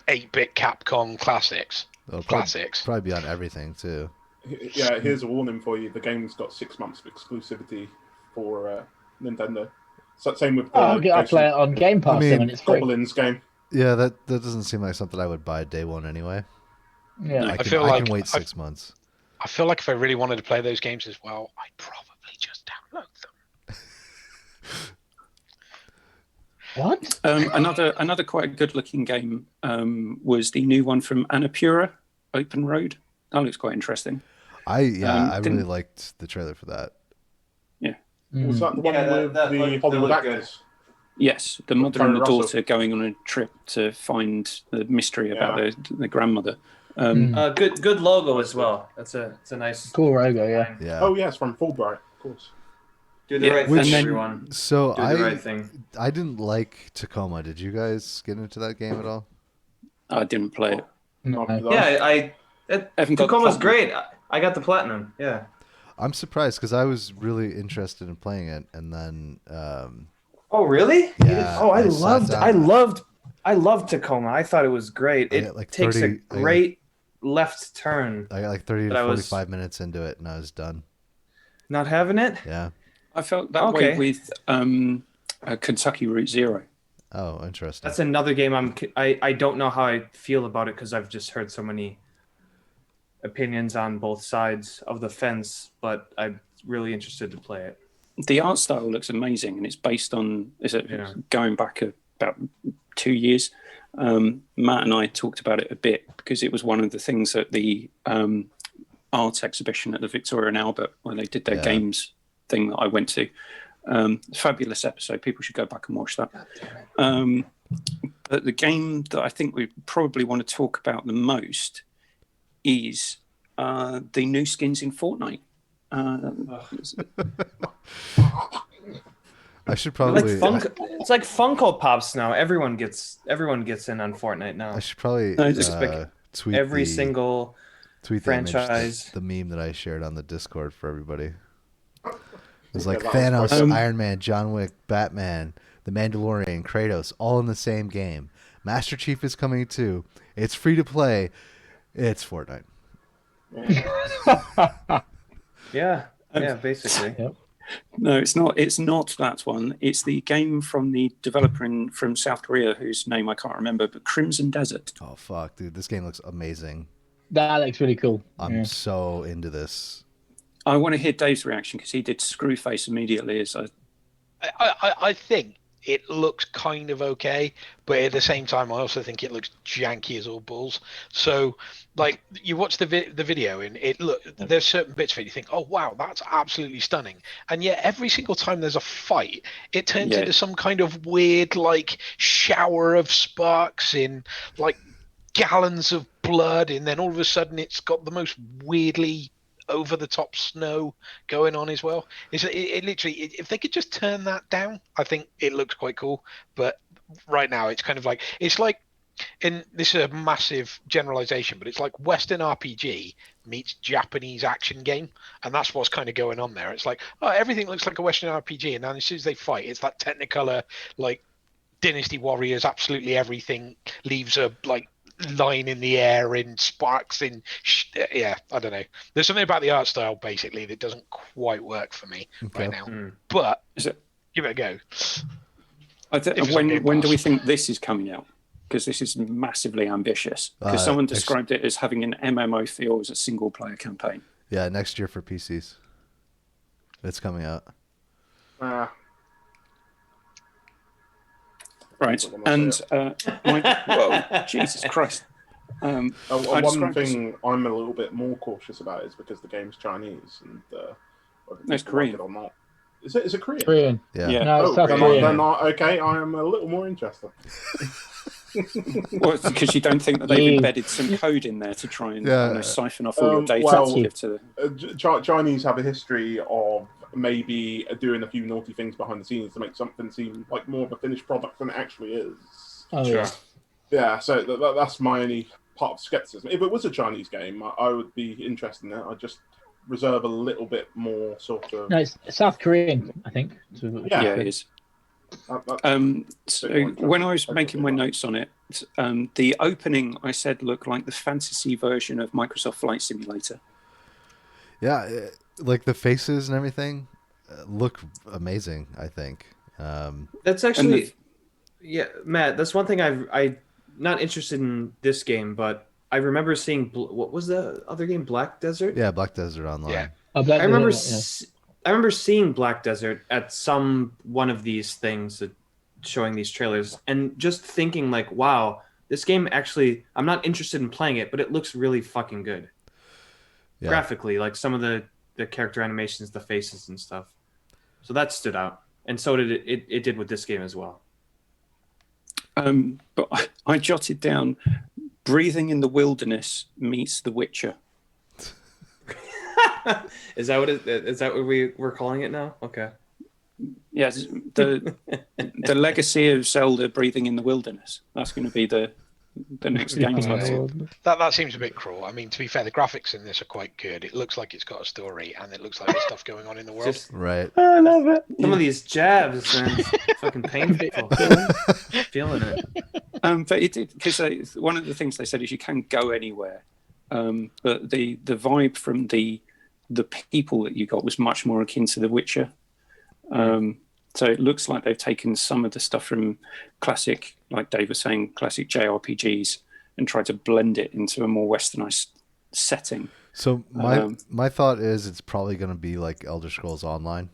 8-bit Capcom classics. Probably be on everything too. Yeah, here's a warning for you. The game's got 6 months of exclusivity for Nintendo. So same with I'll play it on Game Pass when it's free. Goblins game. Yeah, that doesn't seem like something I would buy day one anyway. Yeah, I can wait 6 months. I feel like if I really wanted to play those games as well, I'd probably just download them. What? Another quite good looking game was the new one from Annapurna, Open Road. That looks quite interesting. I really liked the trailer for that. Yeah. Was that the one with the Hollywood actors? Yes, the mother and the Russell. daughter going on a trip to find the mystery about the grandmother. Good logo as well. It's a nice cool logo. Yeah. Yeah. Oh yes, from Fulbright, of course. Do the right thing, everyone. So Do the right thing. I didn't like Tacoma. Did you guys get into that game at all? I didn't play it. No. Yeah, Tacoma's platinum. great. I got the platinum. Yeah. I'm surprised because I was really interested in playing it, and then Oh really? Yeah, Oh, I sat down. I loved Tacoma. I thought it was great. I It got like takes 30 a great left turn. I got like 30 But to I was- 45 minutes into it, and I was done. Not having it? Yeah. I felt that way with Kentucky Route Zero. Oh, interesting. That's another game I don't know how I feel about it because I've just heard so many opinions on both sides of the fence, but I'm really interested to play it. The art style looks amazing, and it's based on going back about 2 years. Matt and I talked about it a bit because it was one of the things at the art exhibition at the Victoria and Albert when they did their games thing that I went to. Fabulous episode. People should go back and watch that. But the game that I think we probably want to talk about the most is the new skins in Fortnite. I should probably. It's like Funko Pops now. Everyone gets in on Fortnite now. I should probably tweet every single franchise. The meme that I shared on the Discord for everybody. It was like Thanos, Iron Man, John Wick, Batman, The Mandalorian, Kratos, all in the same game. Master Chief is coming too. It's free to play. It's Fortnite. Yeah, basically. Yep. No, it's not. It's not that one. It's the game from the developer from South Korea, whose name I can't remember, but Crimson Desert. Oh fuck, dude! This game looks amazing. That looks really cool. I'm so into this. I want to hear Dave's reaction because he did Screwface immediately. As I think it looks kind of okay, but at the same time, I also think it looks janky as all balls. So, like, you watch the video and there's certain bits of it you think, oh wow, that's absolutely stunning, and yet every single time there's a fight, it turns into some kind of weird like shower of sparks in like gallons of blood, and then all of a sudden it's got the most weirdly over the top snow going on as well. It literally, if they could just turn that down, I think it looks quite cool. But right now it's kind of like, it's like, and this is a massive generalization, but it's like Western RPG meets Japanese action game, and that's what's kind of going on there. It's like, oh, everything looks like a Western RPG, and then as soon as they fight, it's that Technicolor like Dynasty Warriors, absolutely everything leaves a like line in the air and sparks in I don't know, there's something about the art style basically that doesn't quite work for me right now. But give it a go. When do we think this is coming out? Because this is massively ambitious, because someone described it as having an MMO feel as a single player campaign. Yeah, next year for PCs it's coming out. Right, and whoa, Jesus Christ! One thing I'm a little bit more cautious about is because the game's Chinese and it's Korean or not. Is it Korean? Korean. Yeah. No, it's South then Korean. okay, I am a little more interested. Well, it's because you don't think that they've embedded some code in there to try and I don't know, siphon off all your data well, to give to the... Chinese have a history of maybe doing a few naughty things behind the scenes to make something seem like more of a finished product than it actually is. Oh, Sure. yeah. Yeah, so that's my only part of skepticism. If it was a Chinese game, I would be interested in it. I'd just reserve a little bit more sort of... No, it's South Korean, I think. Yeah. Yeah, it is. So when I was making my notes on it, the opening I said looked like the fantasy version of Microsoft Flight Simulator. Yeah, like the faces and everything look amazing, I think. That's actually, yeah, Matt. That's one thing I not interested in this game, but I remember seeing what was the other game, Black Desert? Yeah, Black Desert Online. Yeah. Oh, I remember seeing Black Desert at one of these things that showing these trailers, and just thinking like, wow, this game actually, I'm not interested in playing it, but it looks really fucking good. Yeah. Graphically, like some of the character animations, the faces and stuff. So that stood out, and so did it did with this game as well. But I jotted down, breathing in the wilderness meets The Witcher. Is that what we're calling it now? Okay. Yes, the legacy of Zelda breathing in the wilderness. That's going to be the next game title. That seems a bit cruel. I mean, to be fair, the graphics in this are quite good. It looks like it's got a story, and it looks like there's stuff going on in the world. Right. I love it. Some of these jabs, man, fucking painful. Feeling it. But it did, because one of the things they said is you can go anywhere. But the vibe from the people that you got was much more akin to The Witcher. So it looks like they've taken some of the stuff from classic, like Dave was saying, classic JRPGs, and tried to blend it into a more westernized setting. So my thought is it's probably going to be like Elder Scrolls Online,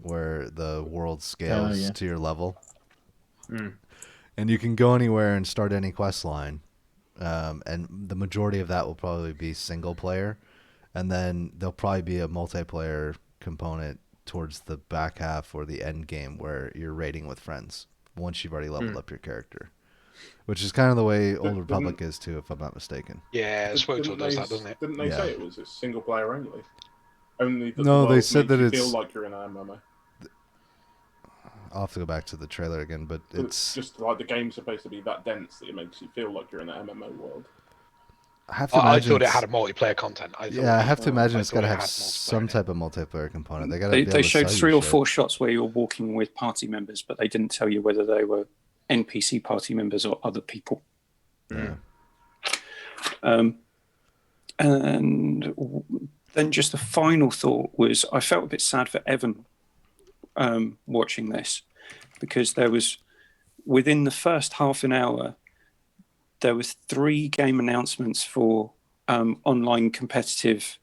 where the world scales to your level. And you can go anywhere and start any quest line. And the majority of that will probably be single player. And then there'll probably be a multiplayer component towards the back half or the end game where you're raiding with friends once you've already leveled up your character, which is kind of the way Old Republic is too, if I'm not mistaken. Yeah, SWTOR does that, doesn't it? Didn't they say it was a single player only? Only that No, the they world said makes that you it's... feel like you're in an MMO. I'll have to go back to the trailer again, but It's just like the game's supposed to be that dense that it makes you feel like you're in an MMO world. I thought it had a multiplayer content. I have to imagine it's got to have some type of multiplayer component. They showed 3 or 4 shots where you were walking with party members, but they didn't tell you whether they were NPC party members or other people. Yeah. And then just the final thought was I felt a bit sad for Evan watching this, because there was, within the first half an hour, there was 3 game announcements for online competitive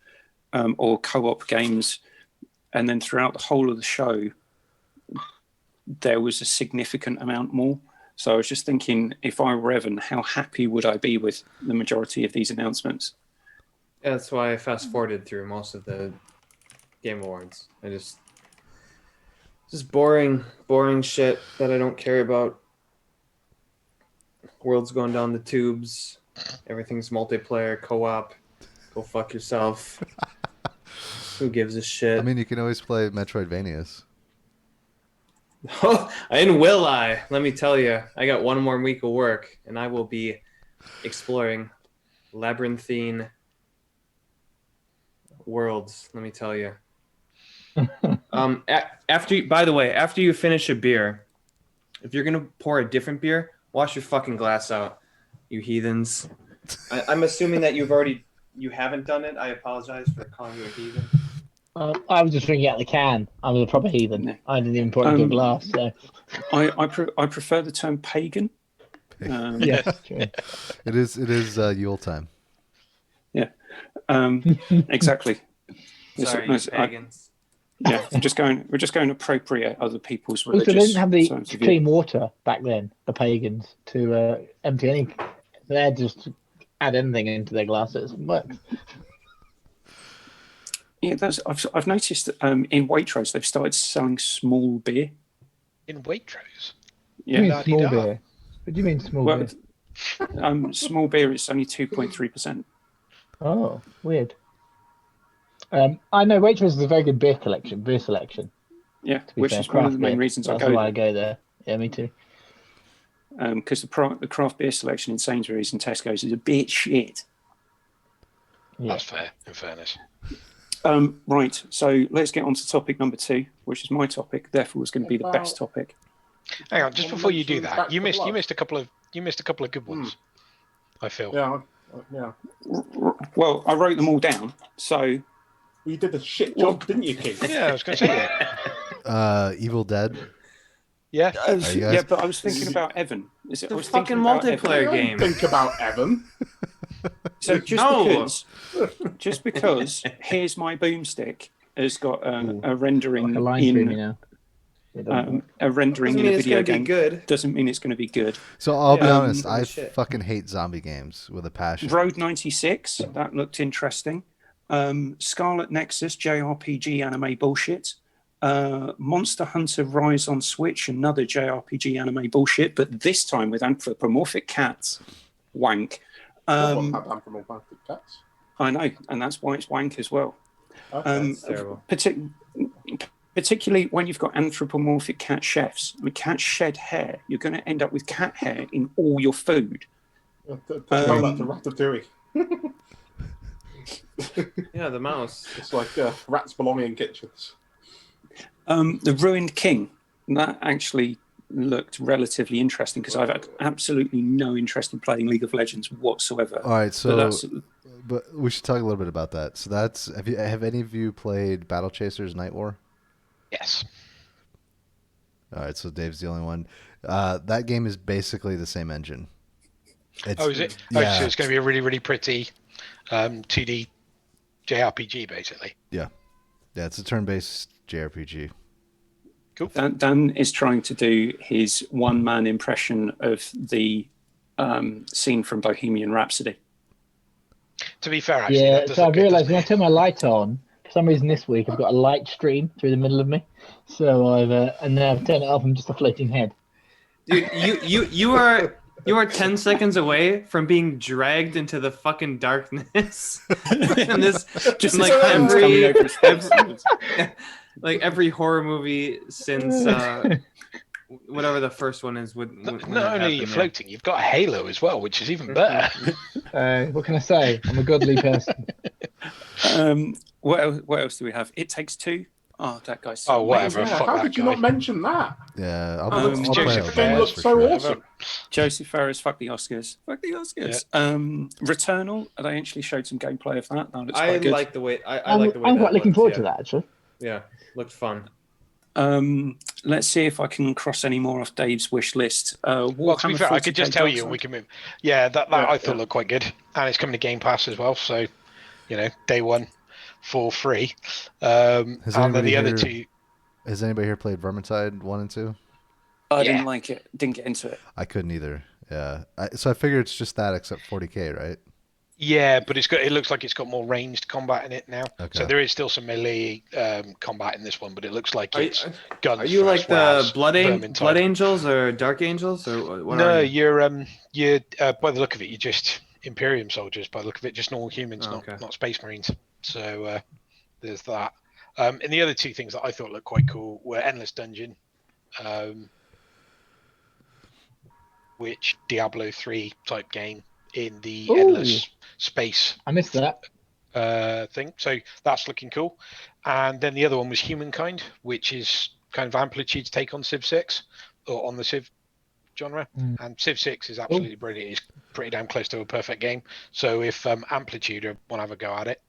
or co-op games, and then throughout the whole of the show, there was a significant amount more. So I was just thinking, if I were Evan, how happy would I be with the majority of these announcements? Yeah, that's why I fast-forwarded through most of the Game Awards. Just boring shit that I don't care about. World's going down the tubes. Everything's multiplayer, co-op. Go fuck yourself. Who gives a shit? I mean, you can always play Metroidvanias. And will I? Let me tell you, I got 1 more week of work, and I will be exploring labyrinthine worlds. Let me tell you. After you finish a beer, if you're gonna pour a different beer, wash your fucking glass out, you heathens. I'm assuming that you haven't done it. I apologize for calling you a heathen. I was just drinking out the can. I was a proper heathen. I didn't even pour it into a glass. So. I prefer the term pagan. Yeah, true. It is Yule time. Yeah, exactly. Sorry, pagans. We're just going to appropriate other people's Also, religious. they didn't have the terms of clean water back then, the pagans, to empty any. They had to just add anything into their glasses. It works. Yeah, I've noticed in Waitrose they've started selling small beer. In Waitrose? Yeah, You mean small beer? What do you mean small beer? Small beer is only 2.3%. Oh, weird. I know Waitrose is a very good beer selection. Yeah, To be which fair, is one of the craft main beer. reasons I That's go why there. I go there. Yeah, me too. Because the craft beer selection in Sainsbury's and Tesco's is a bit shit. Yeah. That's fair, in fairness. Right, so let's get on to topic number 2, which is my topic. Therefore, it's going to be the best topic. Hang on, just One before you do mentions that, Back you 4 missed Blood. a couple of good ones. I feel. Yeah. Well, I wrote them all down, so You did a shit job, didn't you, Keith? Yeah, I was going to say that. Evil Dead. Yeah. you guys- yeah, but I was thinking about Evan. I The was fucking thinking about multiplayer Evan. game. Think about Evan. So No. just because Here's My Boomstick has got a rendering Like a line streaming in now. a rendering Doesn't in mean a it's video gonna be game. good. Doesn't mean it's going to be good. So I'll be Yeah, honest, I shit. fucking hate zombie games with a passion. Road 96, that looked interesting. Scarlet Nexus, JRPG anime bullshit. Monster Hunter Rise on Switch, another JRPG anime bullshit, but this time with anthropomorphic cats. Wank. That one had anthropomorphic cats. I know, and that's why it's wank as well. That's terrible. Particularly when you've got anthropomorphic cat chefs. I mean, cats shed hair. You're going to end up with cat hair in all your food. Tell that to Ratatouille. Yeah, the mouse. It's like rats belonging in kitchens. The Ruined King. That actually looked relatively interesting because I've had absolutely no interest in playing League of Legends whatsoever. All right, so But but we should talk a little bit about that. So that's have any of you played Battle Chasers Night War? Yes. All right, so Dave's the only one. That game is basically the same engine. Is it? Yeah. So it's going to be a really, really pretty 2D JRPG, basically. Yeah, it's a turn-based JRPG. Cool. Dan is trying to do his one-man impression of the scene from Bohemian Rhapsody. To be fair, actually, Yeah, that does so look I've good, realised doesn't when I it? turn my light on, for some reason this week I've got a light stream through the middle of me. So and then I've turned it off. I'm just a floating head. Dude, you are 10 seconds away from being dragged into the fucking darkness. And this just like hands coming over his face. like every horror movie since whatever the first one is. When Not that only are you happened, floating, you've got a halo as well, which is even better. What can I say? I'm a godly person. What else do we have? It Takes Two. Oh, that guy's so Oh, whatever. amazing. Fuck How that did you guy. not mention that? Yeah, I'll Joseph play Ferris. it. The game looks for so sure. awesome. Joseph Ferris, fuck the Oscars. Fuck the Oscars. Returnal, they actually showed some gameplay of that. That looks I quite good. like the way I like the way I'm that quite looking looked, forward yeah. to that actually. Yeah, looked fun. Let's see if I can cross any more off Dave's wish list. Well, to be Warhammer fair, I could 40K just tell you Dark and we Side. can move. Yeah, that Yeah, I thought yeah. looked quite good. And it's coming to Game Pass as well, so, day one for free. And then anybody the other here- two... Has anybody here played Vermintide 1 and 2? I Yeah. didn't like it. Didn't get into it. I couldn't either. Yeah, so I figure it's just that except 40k, right? Yeah, but it looks like it's got more ranged combat in it now. Okay. So there is still some melee combat in this one, but it looks like it's guns. Are you like first, the whereas Blood Vermintide- Angels or Dark Angels or what? No, are you? you're by the look of it, you're just Imperium soldiers. By the look of it, just normal humans, Oh, okay. not Space Marines. So there's that. And the other two things that I thought looked quite cool were Endless Dungeon, which Diablo 3 type game in the Ooh. endless space I missed that. thing. So that's looking cool. And then the other one was Humankind, which is kind of Amplitude's take on Civ 6 or on the Civ genre. And Civ 6 is absolutely brilliant. It's pretty damn close to a perfect game. So if Amplitude want to have a go at it,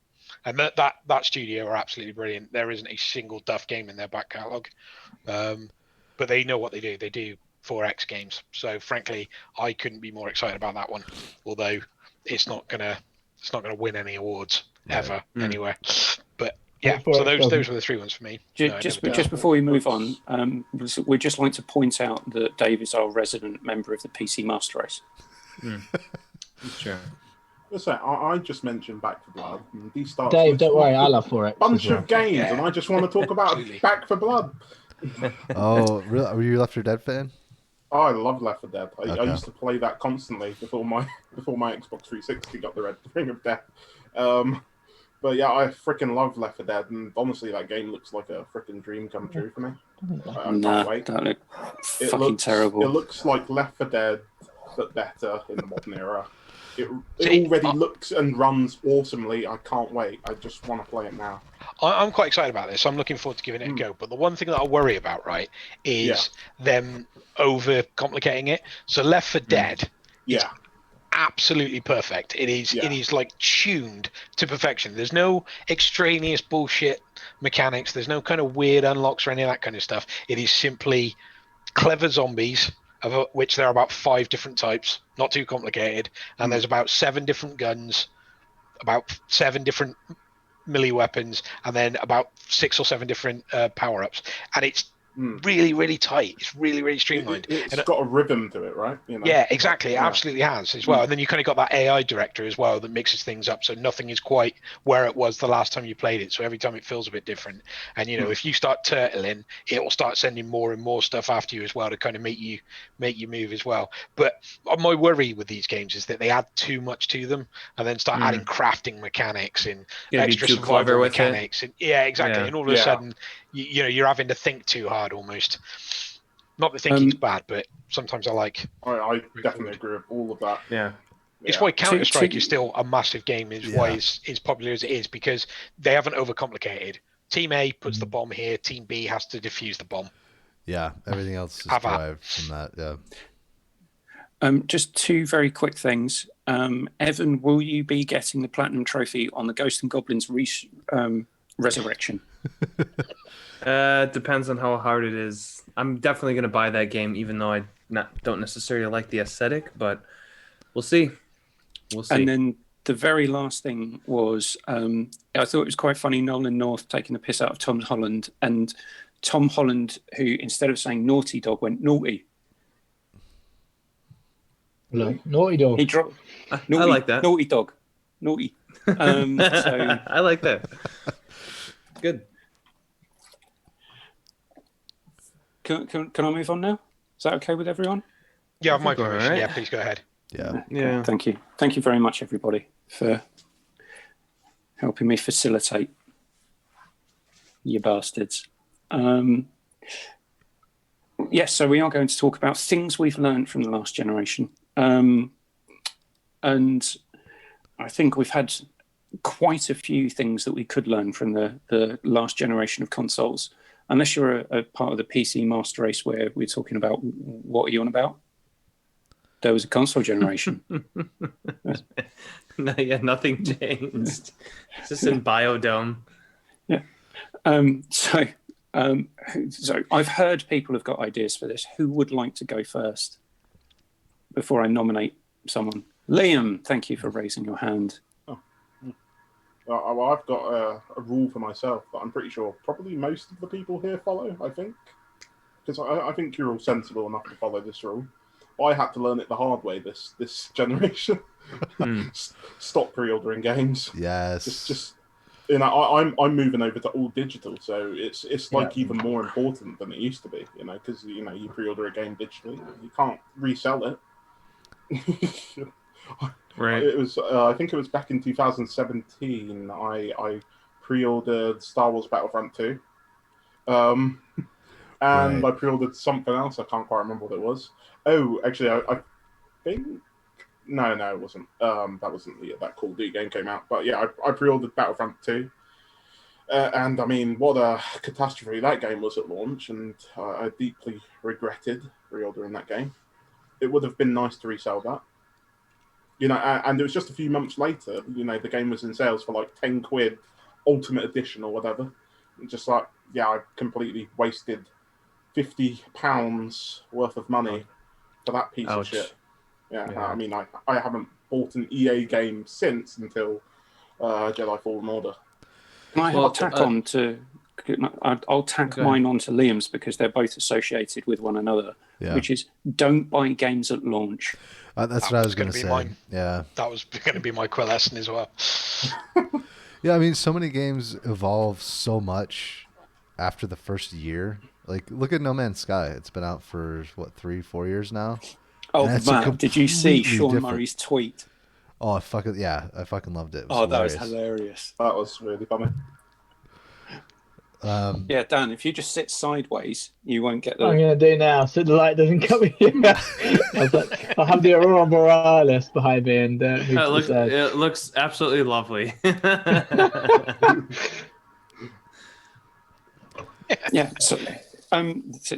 and that studio are absolutely brilliant. There isn't a single duff game in their back catalogue, but they know what they do. They do 4X games. So frankly, I couldn't be more excited about that one. Although it's not gonna win any awards ever anywhere. But yeah, so those were the three ones for me. Just before we move on, we'd just like to point out that Dave is our resident member of the PC Master Race. Sure. Listen, I just mentioned Back for Blood. And these start Dave, with don't worry, I love for it. bunch as well. of games, Yeah. and I just want to talk about Absolutely. Back for Blood. Oh, really? Were you a Left 4 Dead fan? Oh, I love Left 4 Dead. I Okay. used to play that constantly before my Xbox 360 got the Ring of Death. But yeah, I freaking love Left 4 Dead, and honestly, that game looks like a freaking dream come true for me. I can't wait. That look It fucking looks terrible. It looks like Left 4 Dead, but better in the modern era. It See, already looks and runs awesomely. I can't wait. I just want to play it now. I'm quite excited about this. I'm looking forward to giving it a go. But the one thing that I worry about, right, is them over complicating it. So Left 4 Dead, Yeah, absolutely perfect. It is like tuned to perfection. There's no extraneous bullshit mechanics. There's no kind of weird unlocks or any of that kind of stuff. It is simply clever zombies, of which there are about 5 different types, not too complicated, and there's about 7 different guns, about 7 different melee weapons, and then about 6 or 7 different power-ups, and it's really, really tight. It's really, really streamlined. It's got a rhythm to it, right? You know? Yeah, exactly. It absolutely has as well. And then you kind of got that AI director as well that mixes things up, so nothing is quite where it was the last time you played it. So every time it feels a bit different. And if you start turtling, it will start sending more and more stuff after you as well to kind of make you move as well. But my worry with these games is that they add too much to them and then start adding crafting mechanics and extra survival mechanics. And exactly. And all of a sudden, you're having to think too hard almost. Not that thinking's bad, but sometimes I definitely agree with all of that. Yeah. It's why Counter-Strike is still a massive game, is why it's popular as it is, because they haven't overcomplicated. Team A puts the bomb here, Team B has to defuse the bomb. Yeah, everything else is derived from that, Just 2 very quick things. Evan, will you be getting the Platinum Trophy on the Ghost and Goblins Resurrection? Depends on how hard it is. I'm definitely going to buy that game, even though I don't necessarily like the aesthetic, but we'll see. And then the very last thing was, I thought it was quite funny, Nolan North taking the piss out of Tom Holland, and Tom Holland, who instead of saying naughty dog, went naughty. Hello. Naughty dog. He dropped. I like that. Naughty dog. Naughty. So I like that. Good. Can I move on now? Is that okay with everyone? Yeah, my permission. right. Yeah, please go ahead. Yeah. Thank you. Thank you very much, everybody, for helping me facilitate. You bastards. Yes, so we are going to talk about things we've learned from the last generation. And I think we've had quite a few things that we could learn from the last generation of consoles. Unless you're a part of the PC master race where we're talking about what are you on about? There was a console generation. No, yeah, nothing changed. It's just in Biodome. Yeah. So I've heard people have got ideas for this. Who would like to go first before I nominate someone? Liam, thank you for raising your hand. Well, I've got a rule for myself that I'm pretty sure probably most of the people here follow, I think. Because I think you're all sensible enough to follow this rule. I had to learn it the hard way this generation. Stop pre-ordering games. Yes. Just I'm moving over to all digital, so it's like even more important than it used to be, because you pre-order a game digitally, you can't resell it. Right. It was I think it was back in 2017. I pre-ordered Star Wars Battlefront 2, and I pre-ordered something else. I can't quite remember what it was. Oh, actually, I think no, it wasn't. That wasn't that Call of Duty game came out. But yeah, I pre-ordered Battlefront 2. And I mean, what a catastrophe that game was at launch, and I deeply regretted pre-ordering that game. It would have been nice to resell that. And it was just a few months later, the game was in sales for like 10 quid, Ultimate Edition or whatever. And just like, I completely wasted £50 worth of money for that piece of shit. Yeah, I mean, I haven't bought an EA game since until Jedi Fallen Order. Can I tack on to... I'll tack mine onto Liam's because they're both associated with one another, which is don't buy games at launch. That's what I was going to say. Yeah, that was going to be my quill lesson as well. Yeah, I mean, so many games evolve so much after the first year Like, look at No Man's Sky. It's been out for what, 3-4 years now. Oh, And it's Matt, did you see completely Sean different. Murray's tweet? Oh, I fucking loved it. It was Oh, that was hilarious. hilarious. That was really funny. Yeah, Dan, if you just sit sideways, you won't get I'm the. going to do now so the light doesn't come in. I'll have the Aurora Borealis behind me and move to the side. It looks absolutely lovely. Yeah, so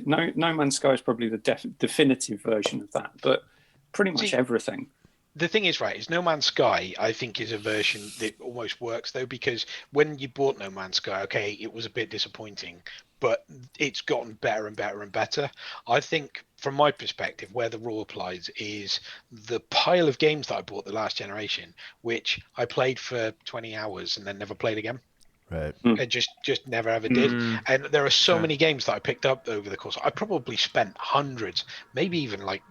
No Man's Sky is probably the definitive version of that, but pretty much everything. The thing is, right, is No Man's Sky, I think, is a version that almost works, though, because when you bought No Man's Sky, okay, it was a bit disappointing, but it's gotten better and better and better. I think, from my perspective, where the rule applies is the pile of games that I bought the last generation, which I played for 20 hours and then never played again. Right. I just never ever did. And there are so many games that I picked up over the course. I probably spent hundreds, maybe even like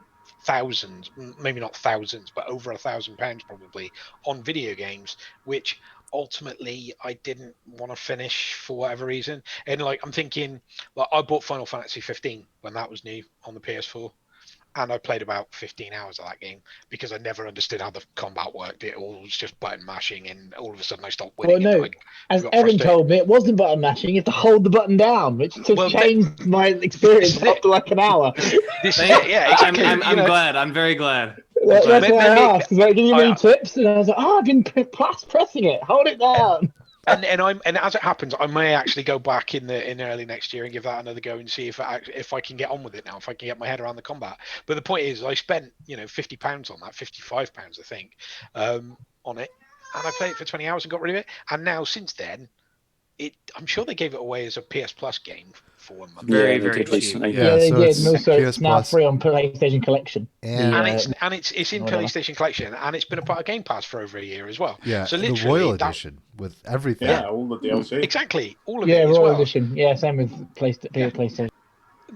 thousands, maybe not thousands, but over £1,000 probably on video games, which ultimately I didn't want to finish for whatever reason. And like, I'm thinking, like, I bought Final Fantasy 15 when that was new on the PS4. And I played about 15 hours of that game because I never understood how the combat worked. It all was just button mashing, and all of a sudden I stopped winning. Well, no, as Evan told me, it wasn't button mashing. You have to hold the button down, which just changed my experience after like an hour. Yeah, exactly. I'm glad. I'm very glad. That's why I asked. Like, can you give me tips? And I was like, I've been pressing it. Hold it down. And as it happens, I may actually go back in early next year and give that another go and see if I can get on with it now, if I can get my head around the combat. But the point is, I spent £50 on that, £55 I think, on it, and I played it for 20 hours and got rid of it. And now since then, I'm sure they gave it away as a PS Plus game for 1 month. Very cheap. Recently. Yeah, they did. And also, PS it's now Plus. free on PlayStation Collection. And it's in PlayStation Collection, and it's been a part of Game Pass for over a year as well. Yeah, so the literally Royal Edition with everything. Yeah, all the DLC. Exactly, all of Yeah, it as Royal well. Edition. Yeah, same with PlayStation.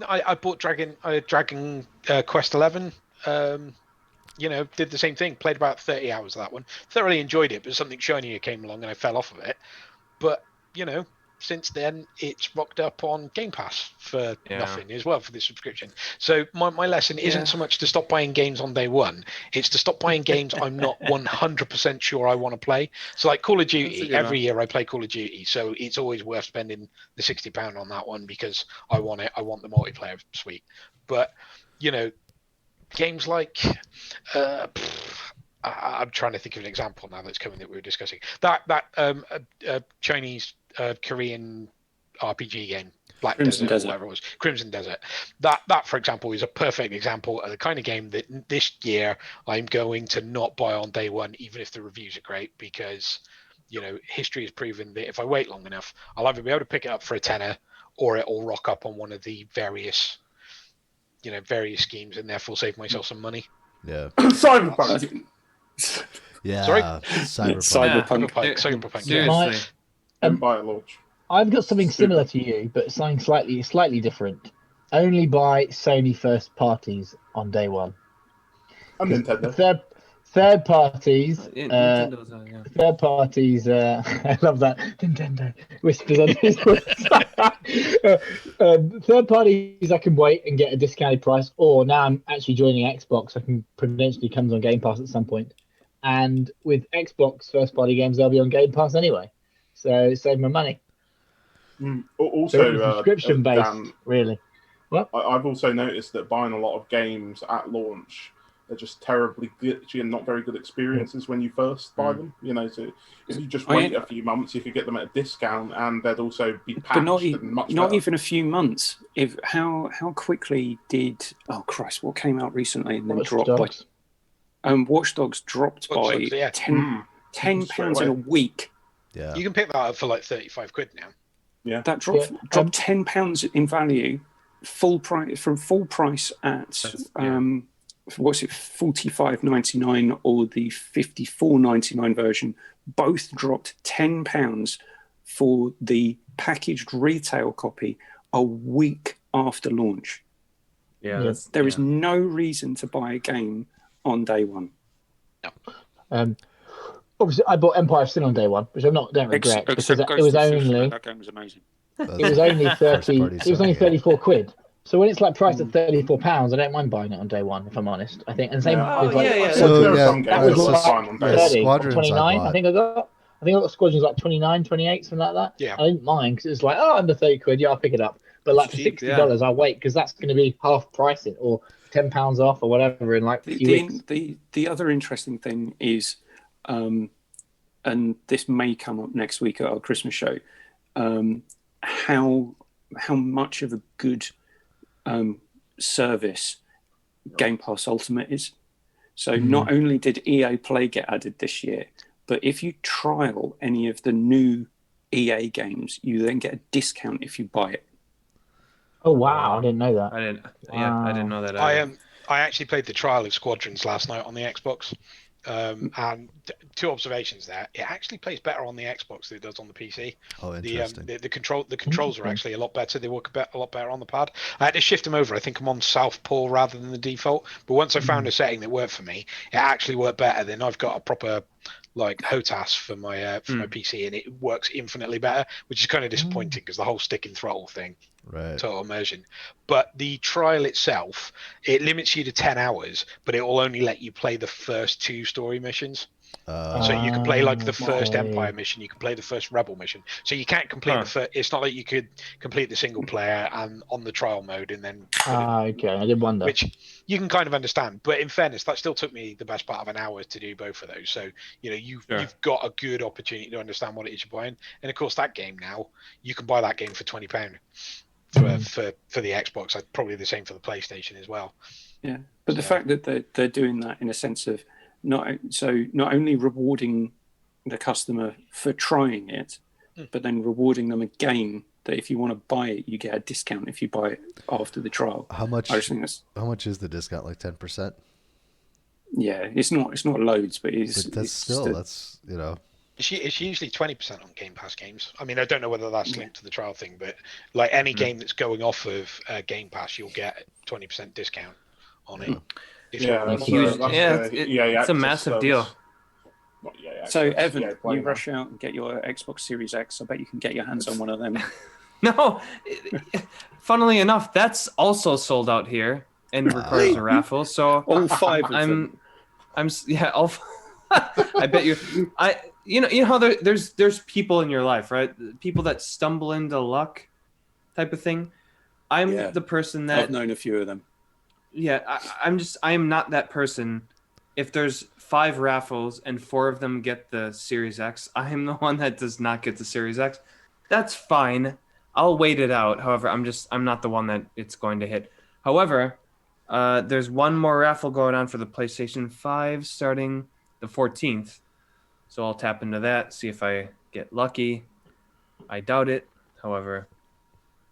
I bought Dragon Quest 11. Did the same thing. Played about 30 hours of that one. Thoroughly enjoyed it, but something shinier came along and I fell off of it. But since then it's rocked up on Game Pass for nothing as well for this subscription. So my lesson isn't so much to stop buying games on day one, it's to stop buying games I'm not 100% sure I want to play. So like Call of Duty, every year I play Call of Duty, so it's always worth spending the £60 on that one because I want it. I want the multiplayer suite. But games like I'm trying to think of an example now that's coming that we were discussing. That Chinese Korean RPG game, Black Desert, or whatever it was, Crimson Desert. That, for example, is a perfect example of the kind of game that this year I'm going to not buy on day one, even if the reviews are great, because history has proven that if I wait long enough, I'll either be able to pick it up for a tenner, or it will rock up on one of the various schemes, and therefore save myself some money. Yeah. Cyberpunk. Yeah. Sorry? Cyberpunk. Cyberpunk. Seriously. Didn't buy it launch. I've got something similar to you, but something slightly different. Only buy Sony first parties on day one. And Nintendo. Third parties. Nintendo's, Third parties. I love that. Nintendo whispers on his third parties, I can wait and get a discounted price. Or now I'm actually joining Xbox. I can potentially comes on Game Pass at some point. And with Xbox first party games, they'll be on Game Pass anyway. So save my money. Also, subscription based, Dan, really. What? I've also noticed that buying a lot of games at launch are just terribly glitchy and not very good experiences when you first buy them. So if you just wait a few months, you could get them at a discount, and they'd also be patched. But not better. even a few months. How quickly did what came out recently and then dropped by? Watch Dogs dropped by £10 in a week. Yeah, you can pick that up for like £35 now. Yeah, that dropped £10 in value, full price at what's it, $45.99 or the $54.99 version. Both dropped £10 for the packaged retail copy a week after launch. Yeah, there is no reason to buy a game on day one. No. Obviously, I bought Empire of Sin on day one, which don't regret because it was only. That game was amazing. it was only 30. It was only 34 quid. So when it's like priced at £34, I don't mind buying it on day one, if I'm honest. I think, and same Yeah. with like, So There are some that games was that like fine on day 30 or Squadrons 29. I I think I got Squadrons like 29, 28, something like that. Yeah. I didn't mind because it's like, oh, under 30 quid, yeah, I'll pick it up. But like for cheap, $60, I'll wait because that's going to be half price it or £10 off or whatever in like a few weeks. The other interesting thing is, and this may come up next week at our Christmas show, how much of a good service Game Pass Ultimate is. So not only did EA Play get added this year, but if you trial any of the new EA games, you then get a discount if you buy it. Oh wow, I didn't know that. I didn't. Yeah, I didn't know that. I actually played the trial of Squadrons last night on the Xbox, and two observations there. It actually plays better on the Xbox than it does on the PC. Oh, interesting. The controls are actually a lot better. They work a lot better on the pad. I had to shift them over. I think I'm on Southpaw rather than the default. But once I found a setting that worked for me, it actually worked better. Then I've got a proper like HOTAS for my PC, and it works infinitely better, which is kind of disappointing because the whole stick and throttle thing, Right. total immersion. But the trial itself, it limits you to 10 hours, but it will only let you play the first 2 story missions. So you can play like the first Empire mission, you can play the first Rebel mission. So you can't complete the first. It's not like you could complete the single player and on the trial mode and then. Okay, I did wonder. Which you can kind of understand, but in fairness, that still took me the best part of an hour to do both of those. So you've got a good opportunity to understand what it is you're buying, and of course that game now you can buy that game for £20 for the Xbox. Probably the same for the PlayStation as well. Yeah, but the fact that they're doing that in a sense of not only rewarding the customer for trying it, but then rewarding them again that if you want to buy it, you get a discount if you buy it after the trial. How much? I just think that's, how much is the discount? Like 10%? Yeah, it's not loads, but it's. But that's it's still still, that's It's usually 20% on Game Pass games. I mean, I don't know whether that's linked to the trial thing, but like any game that's going off of Game Pass, you'll get 20% discount on it. It's a massive deal. So Evan, you rush out and get your Xbox Series X. I bet you can get your hands on one of them. No, funnily enough, that's also sold out here and requires a raffle. So all 5 of them. I bet you. You know how there's people in your life, right? People that stumble into luck, type of thing. I'm the person that I've known a few of them. Yeah, I am not that person. If there's 5 raffles and 4 of them get the Series X, I am the one that does not get the Series X. That's fine. I'll wait it out. However, I'm not the one that it's going to hit. However, there's one more raffle going on for the PlayStation 5 starting the 14th. So I'll tap into that, see if I get lucky. I doubt it. However,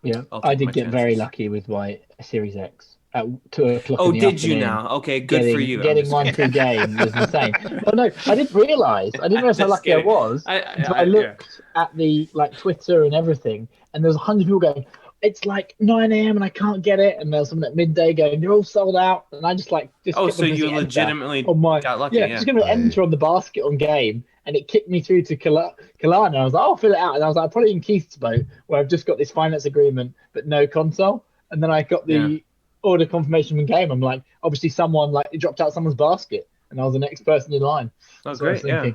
yeah, I did get very lucky with my Series X. At 2 o'clock. Oh, did you now? Okay, good for you. Getting one through game was insane. Well, no, I didn't realize how lucky I was. I looked at the Twitter and everything, and there was 100 people going, "It's like 9 a.m. and I can't get it." And there was someone at midday going, "They're all sold out." And I just so you legitimately got lucky? Yeah, just going to enter on the basket on game, and it kicked me through to Kalana. I was like, "I'll fill it out," and I was like, "Probably in Keith's boat where I've just got this finance agreement but no console." And then I got the order confirmation from game. I'm like, obviously someone it dropped out someone's basket, and I was the next person in line. Oh, great! Yeah,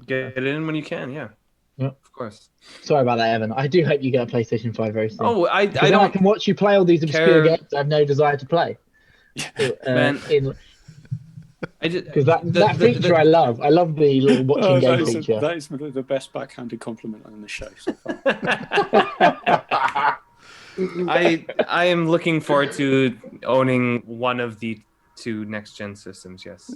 get it in when you can. Yeah, of course. Sorry about that, Evan. I do hope you get a PlayStation 5 very soon. Oh, I can watch you play all these obscure games I have no desire to play. Man, because that feature I love. I love the little watching game feature. That is the best backhanded compliment on the show so far. I am looking forward to owning one of the 2 next gen systems. Yes,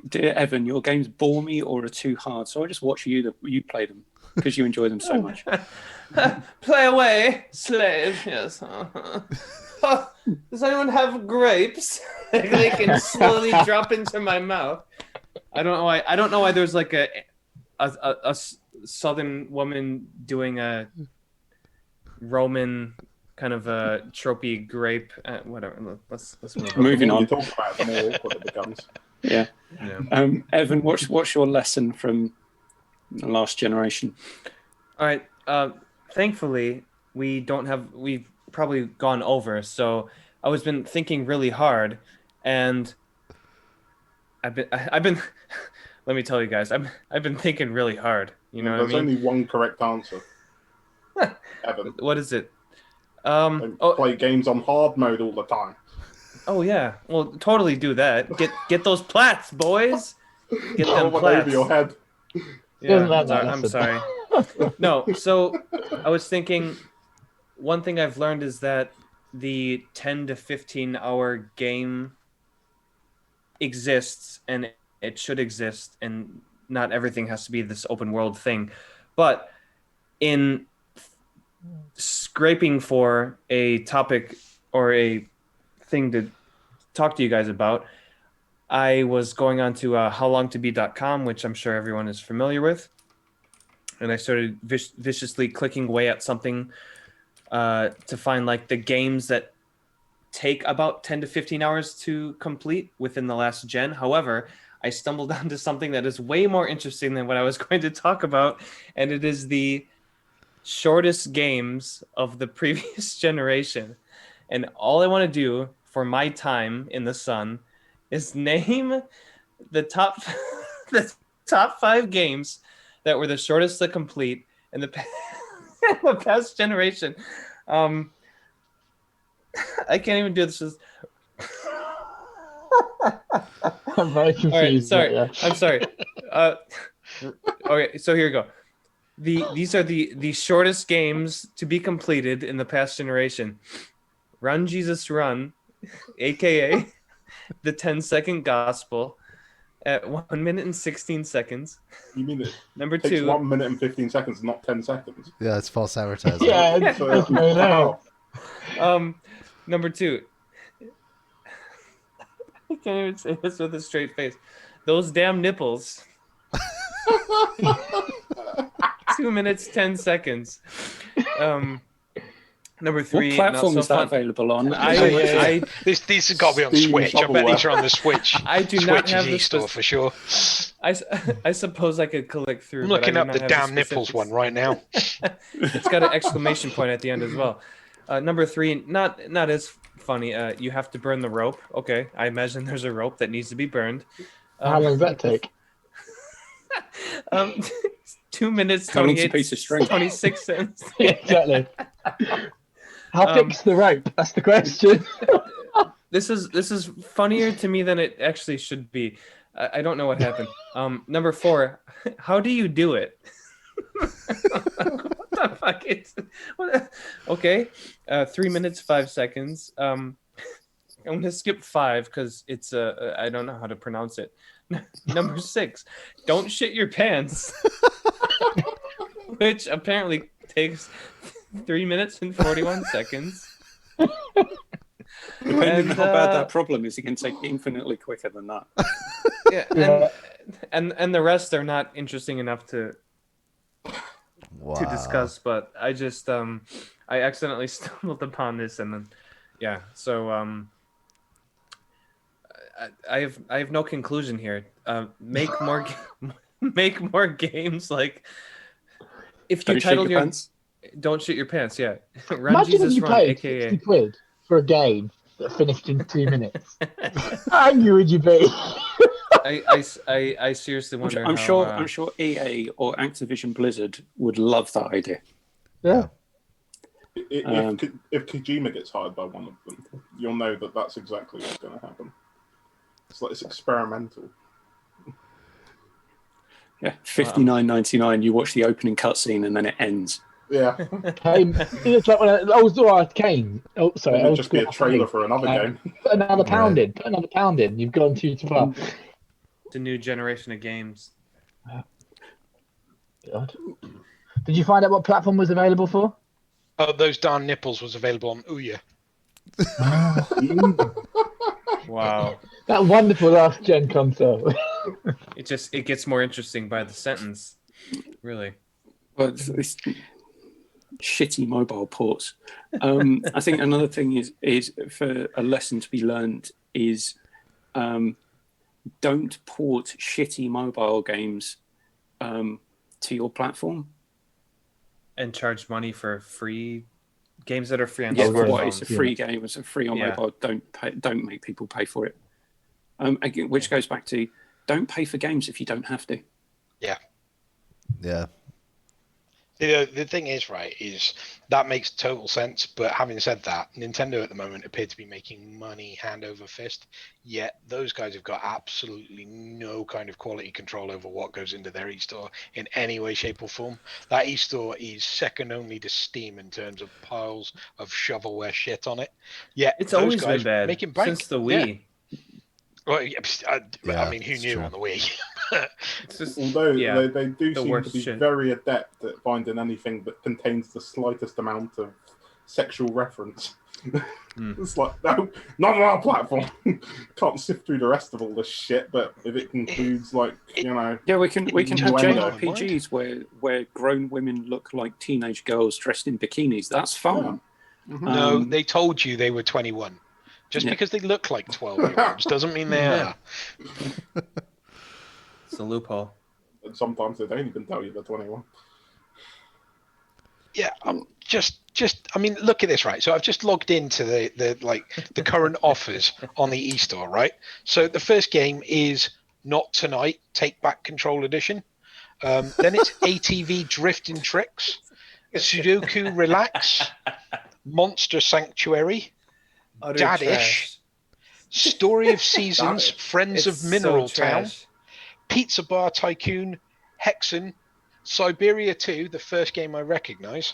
dear Evan, your games bore me or are too hard, so I just watch you play them because you enjoy them so much. Play away, slave. Yes. Does anyone have grapes? They can slowly drop into my mouth. I don't know why there's like a southern woman doing a Roman kind of a tropey grape. Whatever. Let's move on. Moving on. You talk about it, the more awkward it becomes. Yeah. Evan, what's your lesson from the last generation? All right. Thankfully, we've probably gone over. So I was been thinking really hard, and I've been let me tell you guys, I've been thinking really hard. You know what I There's mean? only one correct answer. Evan. What is it? Don't play games on hard mode all the time. Oh yeah, well, totally do that. Get those plats, boys. Get them What plats. over your head? Yeah, Doesn't that I'm lesson? sorry. No, so I was thinking. One thing I've learned is that the 10 to 15 hour game exists, and it should exist, and not everything has to be this open world thing. But in scraping for a topic or a thing to talk to you guys about, I was going on to howlongtobeat.com, which I'm sure everyone is familiar with. And I started viciously clicking away at something to find like the games that take about 10 to 15 hours to complete within the last gen. However, I stumbled onto something that is way more interesting than what I was going to talk about. And it is the shortest games of the previous generation. And all I want to do for my time in the sun is name the top the top 5 games that were the shortest to complete in the past generation. I can't even do this. I'm very confused. All right, sorry. I'm sorry. Okay, so here we go. These are the shortest games to be completed in the past generation. Run Jesus Run, aka the 10-second gospel, at 1 minute and 16 seconds. You mean it Number takes 2. 1 minute and 15 seconds, not 10 seconds? Yeah, it's false advertising. Yeah, it's very low. Number 2. I can't even say this with a straight face. Those damn nipples. 2 minutes 10 seconds. Number 3. What platform is that available on? These have got to be on Steam, Switch. I bet these are on the Switch. I do Switch not have and the eStore for sure. I suppose I could click through. I'm but I looking do up not the have damn nipples specifics. one right now. It's got an exclamation point at the end as well. Number 3, not as funny. You have to burn the rope. Okay, I imagine there's a rope that needs to be burned. How long does that take? 2 minutes, How long's a 28, piece of string? 26 cents. Yeah, exactly. How thick's the rope? That's the question. This is funnier to me than it actually should be. I don't know what happened. Number 4, how do you do it? What the fuck? Okay. 3 minutes 5 seconds. I'm gonna skip 5 because it's I don't know how to pronounce it. Number 6, don't shit your pants, which apparently takes 3 minutes and 41 seconds. Depending on how bad that problem is, it can take infinitely quicker than that. Yeah, and the rest are not interesting enough to discuss. But I just I accidentally stumbled upon this, and then so I have no conclusion here. Make more make more games like if you titled your pants. Don't Shit Your Pants. Yeah, Run Imagine Jesus if you Run, paid aka 60 quid for a game that finished in 2 minutes. How angry would you be? I seriously wonder. I'm sure EA or Activision Blizzard would love that idea. Yeah. If Kojima gets hired by one of them, you'll know that that's exactly what's going to happen. It's experimental. Yeah, $59.99. You watch the opening cutscene and then it ends. Yeah. It's like when Arcane. Oh, sorry. It would just be a trailer for another game. Put another pound in. Put another pound in. You've gone too far. It's a new generation of games. God. Did you find out what platform was available for? Oh, those darn nipples was available on Ouya. Wow. That wonderful last gen console. It gets more interesting by the sentence. Really. Well, it's shitty mobile ports. I think another thing is for a lesson to be learned is don't port shitty mobile games to your platform. And charge money for free Games that are free on Yeah, smartphones. it's a free game. It's a free on mobile. Don't make people pay for it. Again, which goes back to don't pay for games if you don't have to. Yeah. Yeah. The thing is, right, is that makes total sense. But having said that, Nintendo at the moment appear to be making money hand over fist. Yet those guys have got absolutely no kind of quality control over what goes into their e-store in any way, shape, or form. That e-store is second only to Steam in terms of piles of shovelware shit on it. Yet It's those always guys been bad making bank. since the Wii. Well, I mean, who it's knew true. on the Wii? It's just, Although yeah, they do the seem worst to be shit. very adept at finding anything that contains the slightest amount of sexual reference. It's like, no, not on our platform. Can't sift through the rest of all this shit, but if it includes, like, you know... Yeah, we can have Innuendo. JRPGs where grown women look like teenage girls dressed in bikinis. That's fine. No, they told you they were 21. Just because they look like 12-year-olds doesn't mean they are. It's a loophole. And sometimes they don't even tell you they're 21. Yeah, I mean, look at this, right? So I've just logged into the current offers on the e-store, right? So the first game is Not Tonight, Take Back Control Edition. Then it's ATV Drifting Tricks, Sudoku Relax, Monster Sanctuary, Utter Dadish, trash. Story of Seasons, Friends of It's Mineral so Town, trash. Pizza Bar Tycoon, Hexen, Siberia 2, the first game I recognise.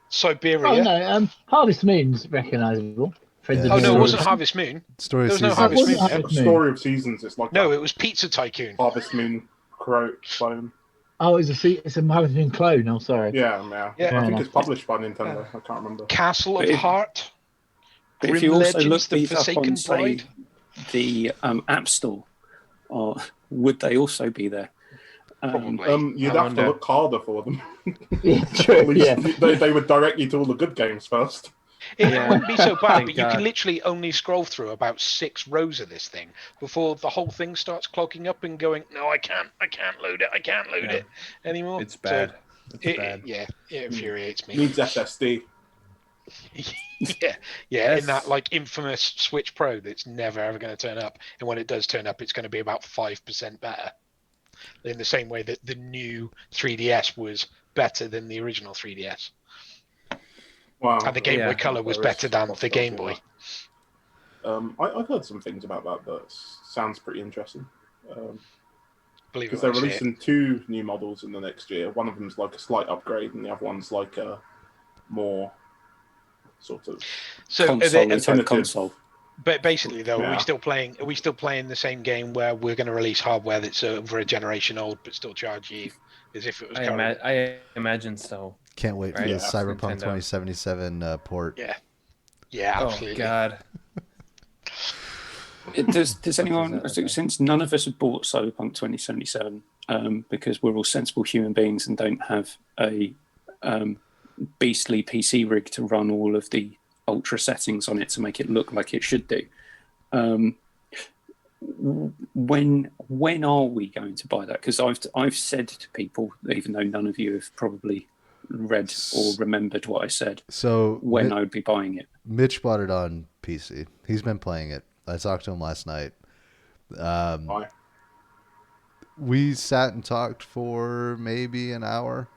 Siberia. Oh no, Harvest Moon's recognisable. Friends Yeah. of Oh no, it Mineral wasn't Town. Harvest Moon. Story There was no Seasons. Harvest wasn't Moon. Harvest A Moon. Story of Seasons, it's like No, that it was Pizza Tycoon. Harvest Moon clone. Oh, it's a Harvest Moon clone. Oh, sorry. Yeah. Yeah. I think it's published by Nintendo. I can't remember. Castle of But if- Heart. But Grim if you also Legends, look The these up Forsaken on, say, Bride. the App Store, or would they also be there? Probably. You'd I have to wonder. look harder for them. Yeah, true. At least Yeah. they would direct you to all the good games first. It Yeah. wouldn't be so bad, Thank but you God. can literally only scroll through about 6 rows of this thing before the whole thing starts clogging up and going, no, I can't load it anymore. It's bad. So It's bad. Yeah, it infuriates me. Needs SSD. Yeah, in that like infamous Switch Pro that's never ever going to turn up, and when it does turn up, it's going to be about 5% better. In the same way that the new 3DS was better than the original 3DS, Wow. and the Game Boy Yeah. Color was There is better than the possibility Game of Boy. that. I've heard some things about that sounds pretty interesting. Believe it Because they're when I see it. releasing 2 new models in the next year. One of them's like a slight upgrade, and the other one's like a more sort of So, are console, they, it's on console. but basically, though, are Yeah. we still playing? Are we still playing the same game where we're going to release hardware that's over a generation old, but still charge you as if it was current? I imagine so. Can't wait for Right. the Yeah, Cyberpunk Nintendo. 2077 port. Yeah, absolutely. Oh God. Does anyone, Okay. since none of us have bought Cyberpunk 2077, because we're all sensible human beings and don't have a beastly PC rig to run all of the ultra settings on it to make it look like it should do, when are we going to buy that? Because I've said to people, even though none of you have probably read or remembered what I said, So when I would be buying it. Mitch bought it on PC. He's been playing it. I talked to him last night. Why? We sat and talked for maybe an hour,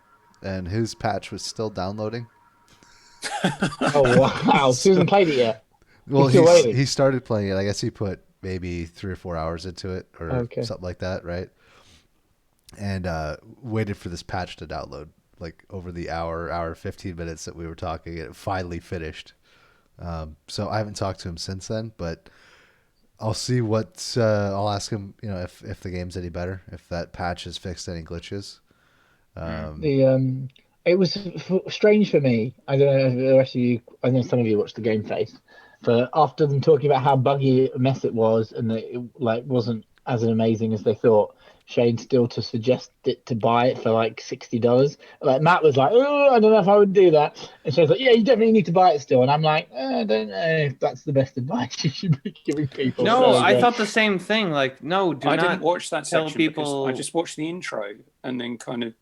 and his patch was still downloading. Oh wow! Susan played it yet? Well, Still waiting. he started playing it. I guess he put maybe 3 or 4 hours into it, or Okay. something like that, right? And waited for this patch to download. Like over the hour 15 minutes that we were talking, it finally finished. So I haven't talked to him since then, but I'll see what I'll ask him. You know, if the game's any better, if that patch has fixed any glitches. It was strange for me. I don't know if the rest of you. I know some of you watched the game face, but after them talking about how buggy a mess it was and that it like wasn't as amazing as they thought, Shane still to suggest it to buy it for like $60. Like Matt was like, "Oh, I don't know if I would do that," and Shane's like, "Yeah, you definitely need to buy it still." And I'm like, I don't know if that's the best advice you should be giving people. No, So, I thought the same thing. Like, no, do I not didn't watch that tell section people. because I just watched the intro and then kind of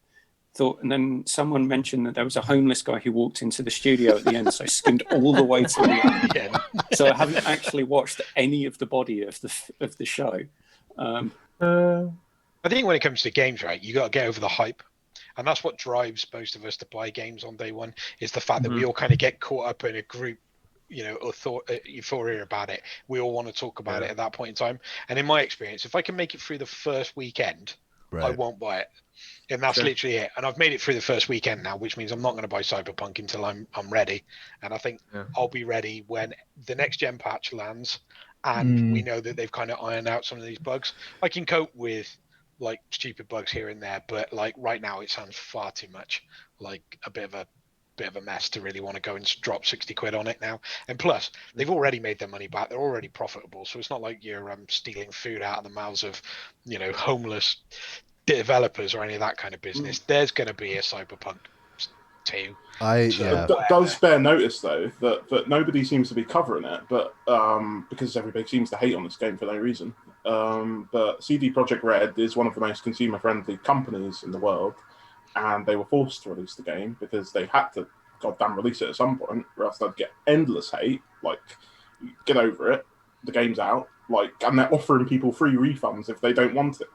thought, and then someone mentioned that there was a homeless guy who walked into the studio at the end, so I skimmed all the way to the end. So I haven't actually watched any of the body of the show. I think when it comes to games, right, you got to get over the hype. And that's what drives most of us to buy games on day one, is the fact that we all kind of get caught up in a group, euphoria about it. We all want to talk about it at that point in time. And in my experience, if I can make it through the first weekend, I won't buy it. And that's literally it. And I've made it through the first weekend now, which means I'm not going to buy Cyberpunk until I'm ready. And I think I'll be ready when the next gen patch lands and we know that they've kind of ironed out some of these bugs. I can cope with like stupid bugs here and there, but like right now it sounds far too much like a bit of a mess to really want to go and drop 60 quid on it now. And plus they've already made their money back, they're already profitable, so it's not like you're stealing food out of the mouths of homeless developers or any of that kind of business. There's going to be a Cyberpunk 2. Does bear notice though that nobody seems to be covering it, but because everybody seems to hate on this game for no reason. But CD Projekt Red is one of the most consumer-friendly companies in the world, and they were forced to release the game because they had to goddamn release it at some point, or else they'd get endless hate. Like, get over it, the game's out. Like, and they're offering people free refunds if they don't want it.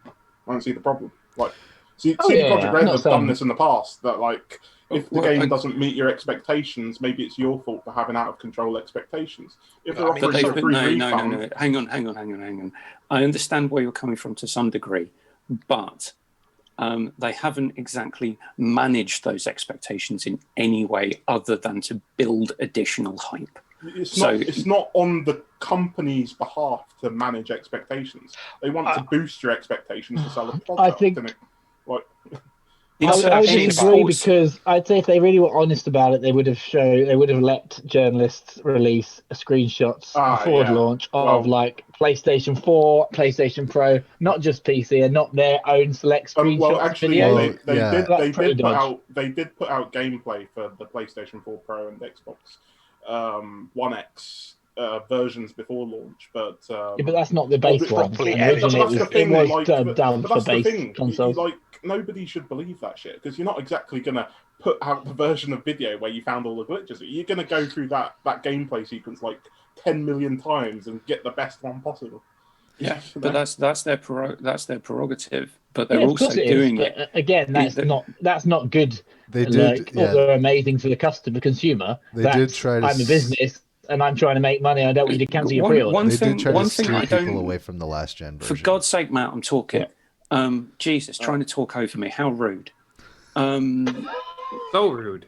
I don't see the problem. Like, CD Projekt Red have done this in the past. That like, if the game doesn't meet your expectations, maybe it's your fault for having out of control expectations. If they're offering you a free refund, no. Hang on. I understand where you're coming from to some degree, but they haven't exactly managed those expectations in any way other than to build additional hype. It's not on the company's behalf to manage expectations. They want to boost your expectations to sell a product. I think. I would agree, because I'd say if they really were honest about it, they would have let journalists release screenshots before launch of like PlayStation 4, PlayStation Pro, not just PC, and not their own select screenshots. Well, actually, they did put out gameplay for the PlayStation 4 Pro and Xbox One X versions before launch, but that's not the base one. Originally, it was dubbed down for base consoles. Like, nobody should believe that shit, because you're not exactly going to put out the version of video where you found all the glitches. You're going to go through that gameplay sequence like 10 million times and get the best one possible. Yeah, but that's their prerogative. But they're also doing it again. That's not good. They're amazing for the consumer. I'm a business and I'm trying to make money. I don't want you to cancel your pre-order. They did try to steer people away from the last gen version. For God's sake, Matt, I'm talking. Jesus, trying to talk over me. How rude. So rude.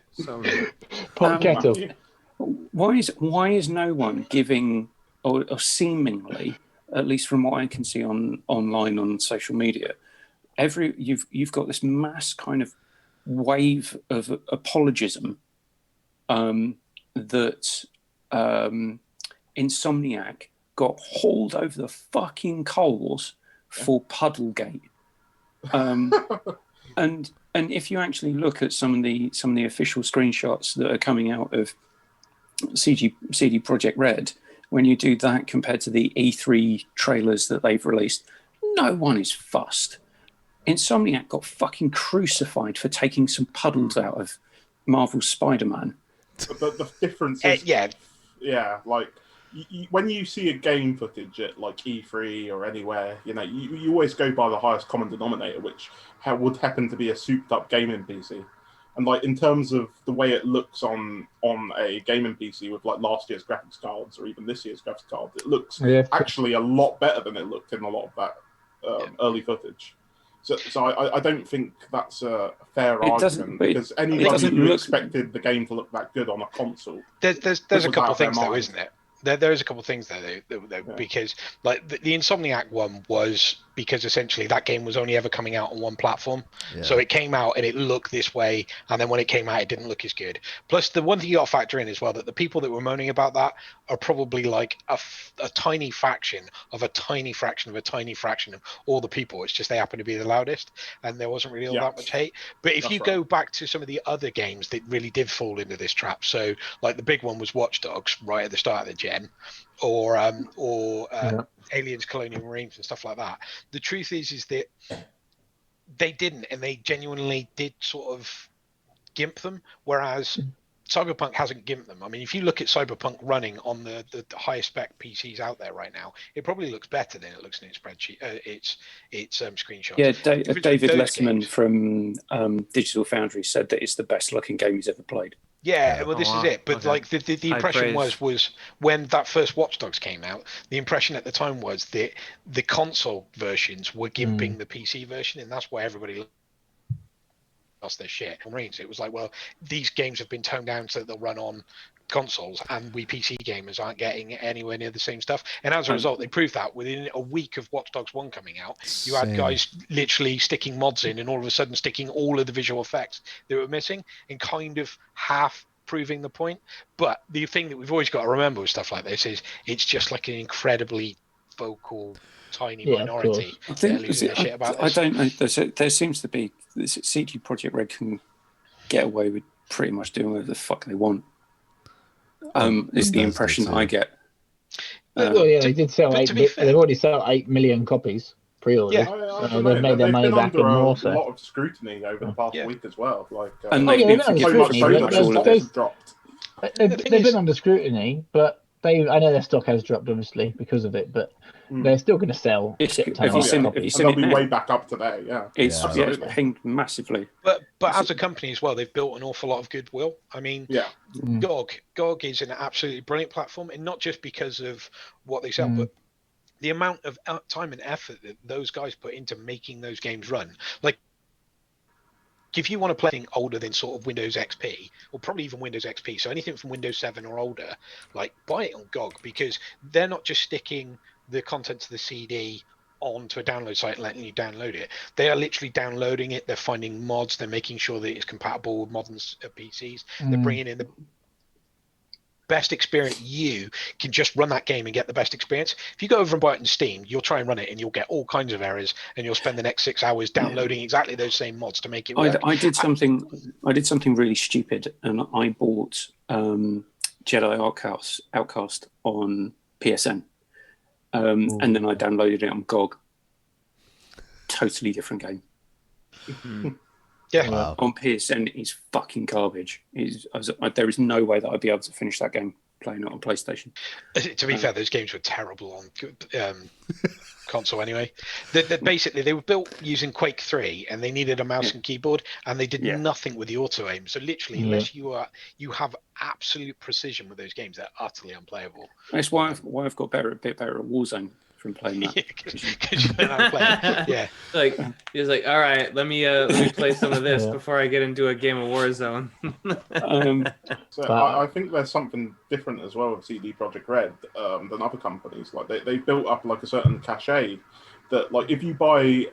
Pot kettle. Why is no one giving, or seemingly, at least from what I can see online on social media, you've got this mass kind of wave of apologism that Insomniac got hauled over the fucking coals for Puddlegate. And if you actually look at some of the official screenshots that are coming out of CD Projekt Red, when you do that compared to the E3 trailers that they've released, no one is fussed. Insomniac got fucking crucified for taking some puddles out of Marvel's Spider-Man. But the difference is, like when you see a game footage at like E3 or anywhere, you always go by the highest common denominator, which would happen to be a souped-up gaming PC. And like in terms of the way it looks on a gaming PC with like last year's graphics cards or even this year's graphics cards, it looks actually a lot better than it looked in a lot of that early footage. So I don't think that's a fair argument, because anybody who expected the game to look that good on a console. There's a couple of things though, isn't it? There is a couple of things there though, because like the Insomniac one was because essentially that game was only ever coming out on one platform. Yeah. So it came out and it looked this way, and then when it came out it didn't look as good. Plus the one thing you got to factor in as well, that the people that were moaning about that are probably like a tiny fraction of a tiny fraction of a tiny fraction of all the people. It's just they happen to be the loudest, and there wasn't really all that much hate. But if you go back to some of the other games that really did fall into this trap, so like the big one was Watch Dogs right at the start of the gen, or Aliens Colonial Marines and stuff like that. The truth is that they didn't, and they genuinely did sort of gimp them, whereas Cyberpunk hasn't gimped them. I mean, if you look at Cyberpunk running on the highest spec PCs out there right now, it probably looks better than it looks in its spreadsheet, its screenshots. Yeah, David Letterman from Digital Foundry said that it's the best looking game he's ever played. Yeah, well, this is it. But like the impression was when that first Watch Dogs came out, the impression at the time was that the console versions were gimping the PC version, and that's why everybody lost their shit. It was like, well, these games have been toned down so that they'll run on consoles, and we PC gamers aren't getting anywhere near the same stuff. And as a result, they proved that within a week of Watch Dogs 1 coming out, you had guys literally sticking mods in and all of a sudden sticking all of the visual effects that were missing and kind of half proving the point. But the thing that we've always got to remember with stuff like this is it's just like an incredibly vocal tiny minority that are losing their shit about this. I don't know. There seems to be CD Projekt Red can get away with pretty much doing whatever the fuck they want. Is the impression I get. They did sell they've already sold 8 million copies pre-order. Yeah, they've made their money back in more. A lot of scrutiny over the past week as well. Like, and they've been dropped. They've been under scrutiny, but I know their stock has dropped obviously because of it, but they're still going to sell. Have you seen it? They'll be way back up today. Yeah, it's pinged massively. But as a company as well, they've built an awful lot of goodwill. I mean, GOG is an absolutely brilliant platform, and not just because of what they sell, but the amount of time and effort that those guys put into making those games run. Like, if you want to play anything older than sort of Windows XP, or probably even Windows XP, so anything from Windows 7 or older, like, buy it on GOG, because they're not just sticking the content to the CD onto a download site and letting you download it. They are literally downloading it. They're finding mods. They're making sure that it's compatible with modern PCs. They're bringing in the best experience. You can just run that game and get the best experience. If you go over and buy it in Steam, you'll try and run it and you'll get all kinds of errors, and you'll spend the next 6 hours downloading exactly those same mods to make it work. I did something really stupid, and I bought Jedi Outcast on PSN, and then I downloaded it on GOG. Totally different game. Yeah, Wow. On PSN, it's fucking garbage. There is no way that I'd be able to finish that game playing it on PlayStation. To be fair, those games were terrible on console anyway. Basically, they were built using Quake 3, and they needed a mouse and keyboard, and they did nothing with the auto aim. So literally, unless you have absolute precision with those games, they're utterly unplayable. That's why I've got a bit better at Warzone from playing that. Because you don't know how to play it. Yeah. Like, he's like, all right, let me play some of this before I get into a game of Warzone. I think there's something different as well with CD Projekt Red than other companies. Like they built up like a certain cachet that, like, if you buy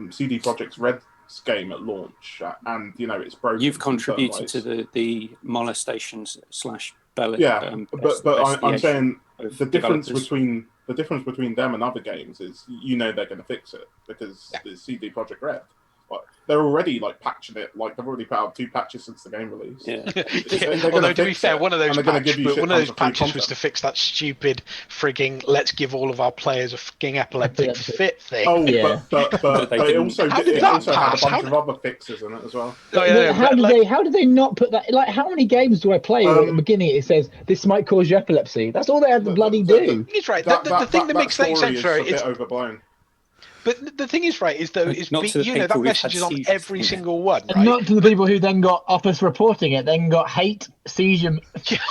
CD Projekt's Red's game at launch and it's broken, you've contributed to the molestations / Bell. But I'm saying the difference between them and other games is they're going to fix it because it's CD Projekt Red. Like, they're already patching it. Like, they've already put out 2 patches since the game release. Although, to be fair, one of those patches was to fix that stupid frigging "let's give all of our players a fucking epileptic fit" thing. But it also had a bunch of other fixes in it as well. How did they not put that? Like, how many games do I play where at the beginning it says this might cause you epilepsy? That's all they had to bloody do. He's right. The thing that makes that sense for it is overblown. But the thing is, right, is though, that message is on every single one, right? And not to the people who then got office reporting it, then got hate seizure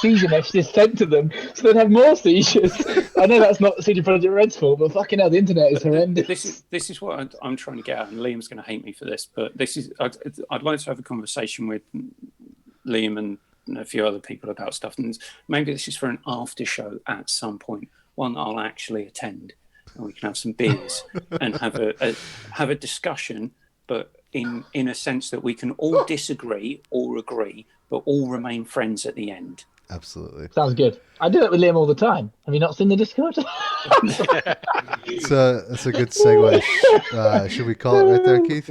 messages sent to them, so they'd have more seizures. I know that's not CD Projekt Red's fault, but fucking hell, the internet is horrendous. This is what I'm trying to get at, and Liam's going to hate me for this, but I'd like to have a conversation with Liam and a few other people about stuff, and maybe this is for an after show at some point, one that I'll actually attend. And we can have some beers and have a discussion, but in a sense that we can all disagree or agree, but all remain friends at the end. Absolutely. Sounds good. I do it with Liam all the time. Have you not seen the Discord? That's a good segue. Should we call it right there, Keith?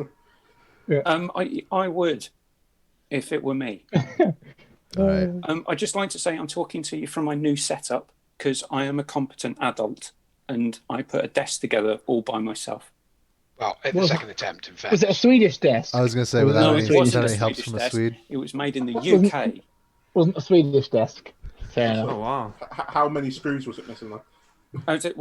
Yeah. I would, if it were me. All right. I'd just like to say I'm talking to you from my new setup because I am a competent adult. And I put a desk together all by myself. Well, at the second attempt, in fact. Was it a Swedish desk? I was going to say, No, without it any, wasn't without a any help Swedish from a desk. Swede. It was made in the Wasn't- UK. Wasn't a Swedish desk. Fair enough. Oh wow. How many screws was it missing though? Actually,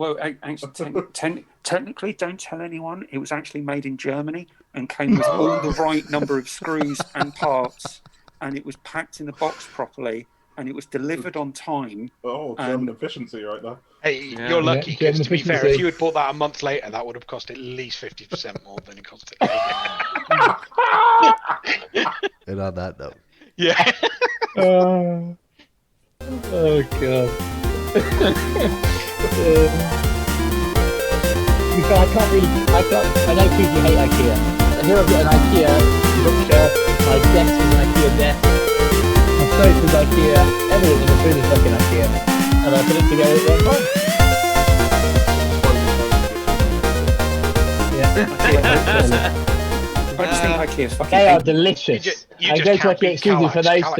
technically, don't tell anyone. It was actually made in Germany and came with all the right number of screws and parts, and it was packed in the box properly, and it was delivered on time. Oh, German efficiency right there. Hey, Yeah. you're lucky, Yeah, because to be fair, efficiency. if you had bought that a month later, that would have cost at least 50% more than it cost it. And on that note, Yeah. Oh god. Because I know people hate IKEA. And here I've got an IKEA bookshelf, my desk is an IKEA desk, my sofa's IKEA, everything in the room is fucking IKEA. And I put it together at one point. Yeah. I just think IKEA's fucking. They are ape. delicious. You I just go to can't IKEA beat exclusively for Kallax. those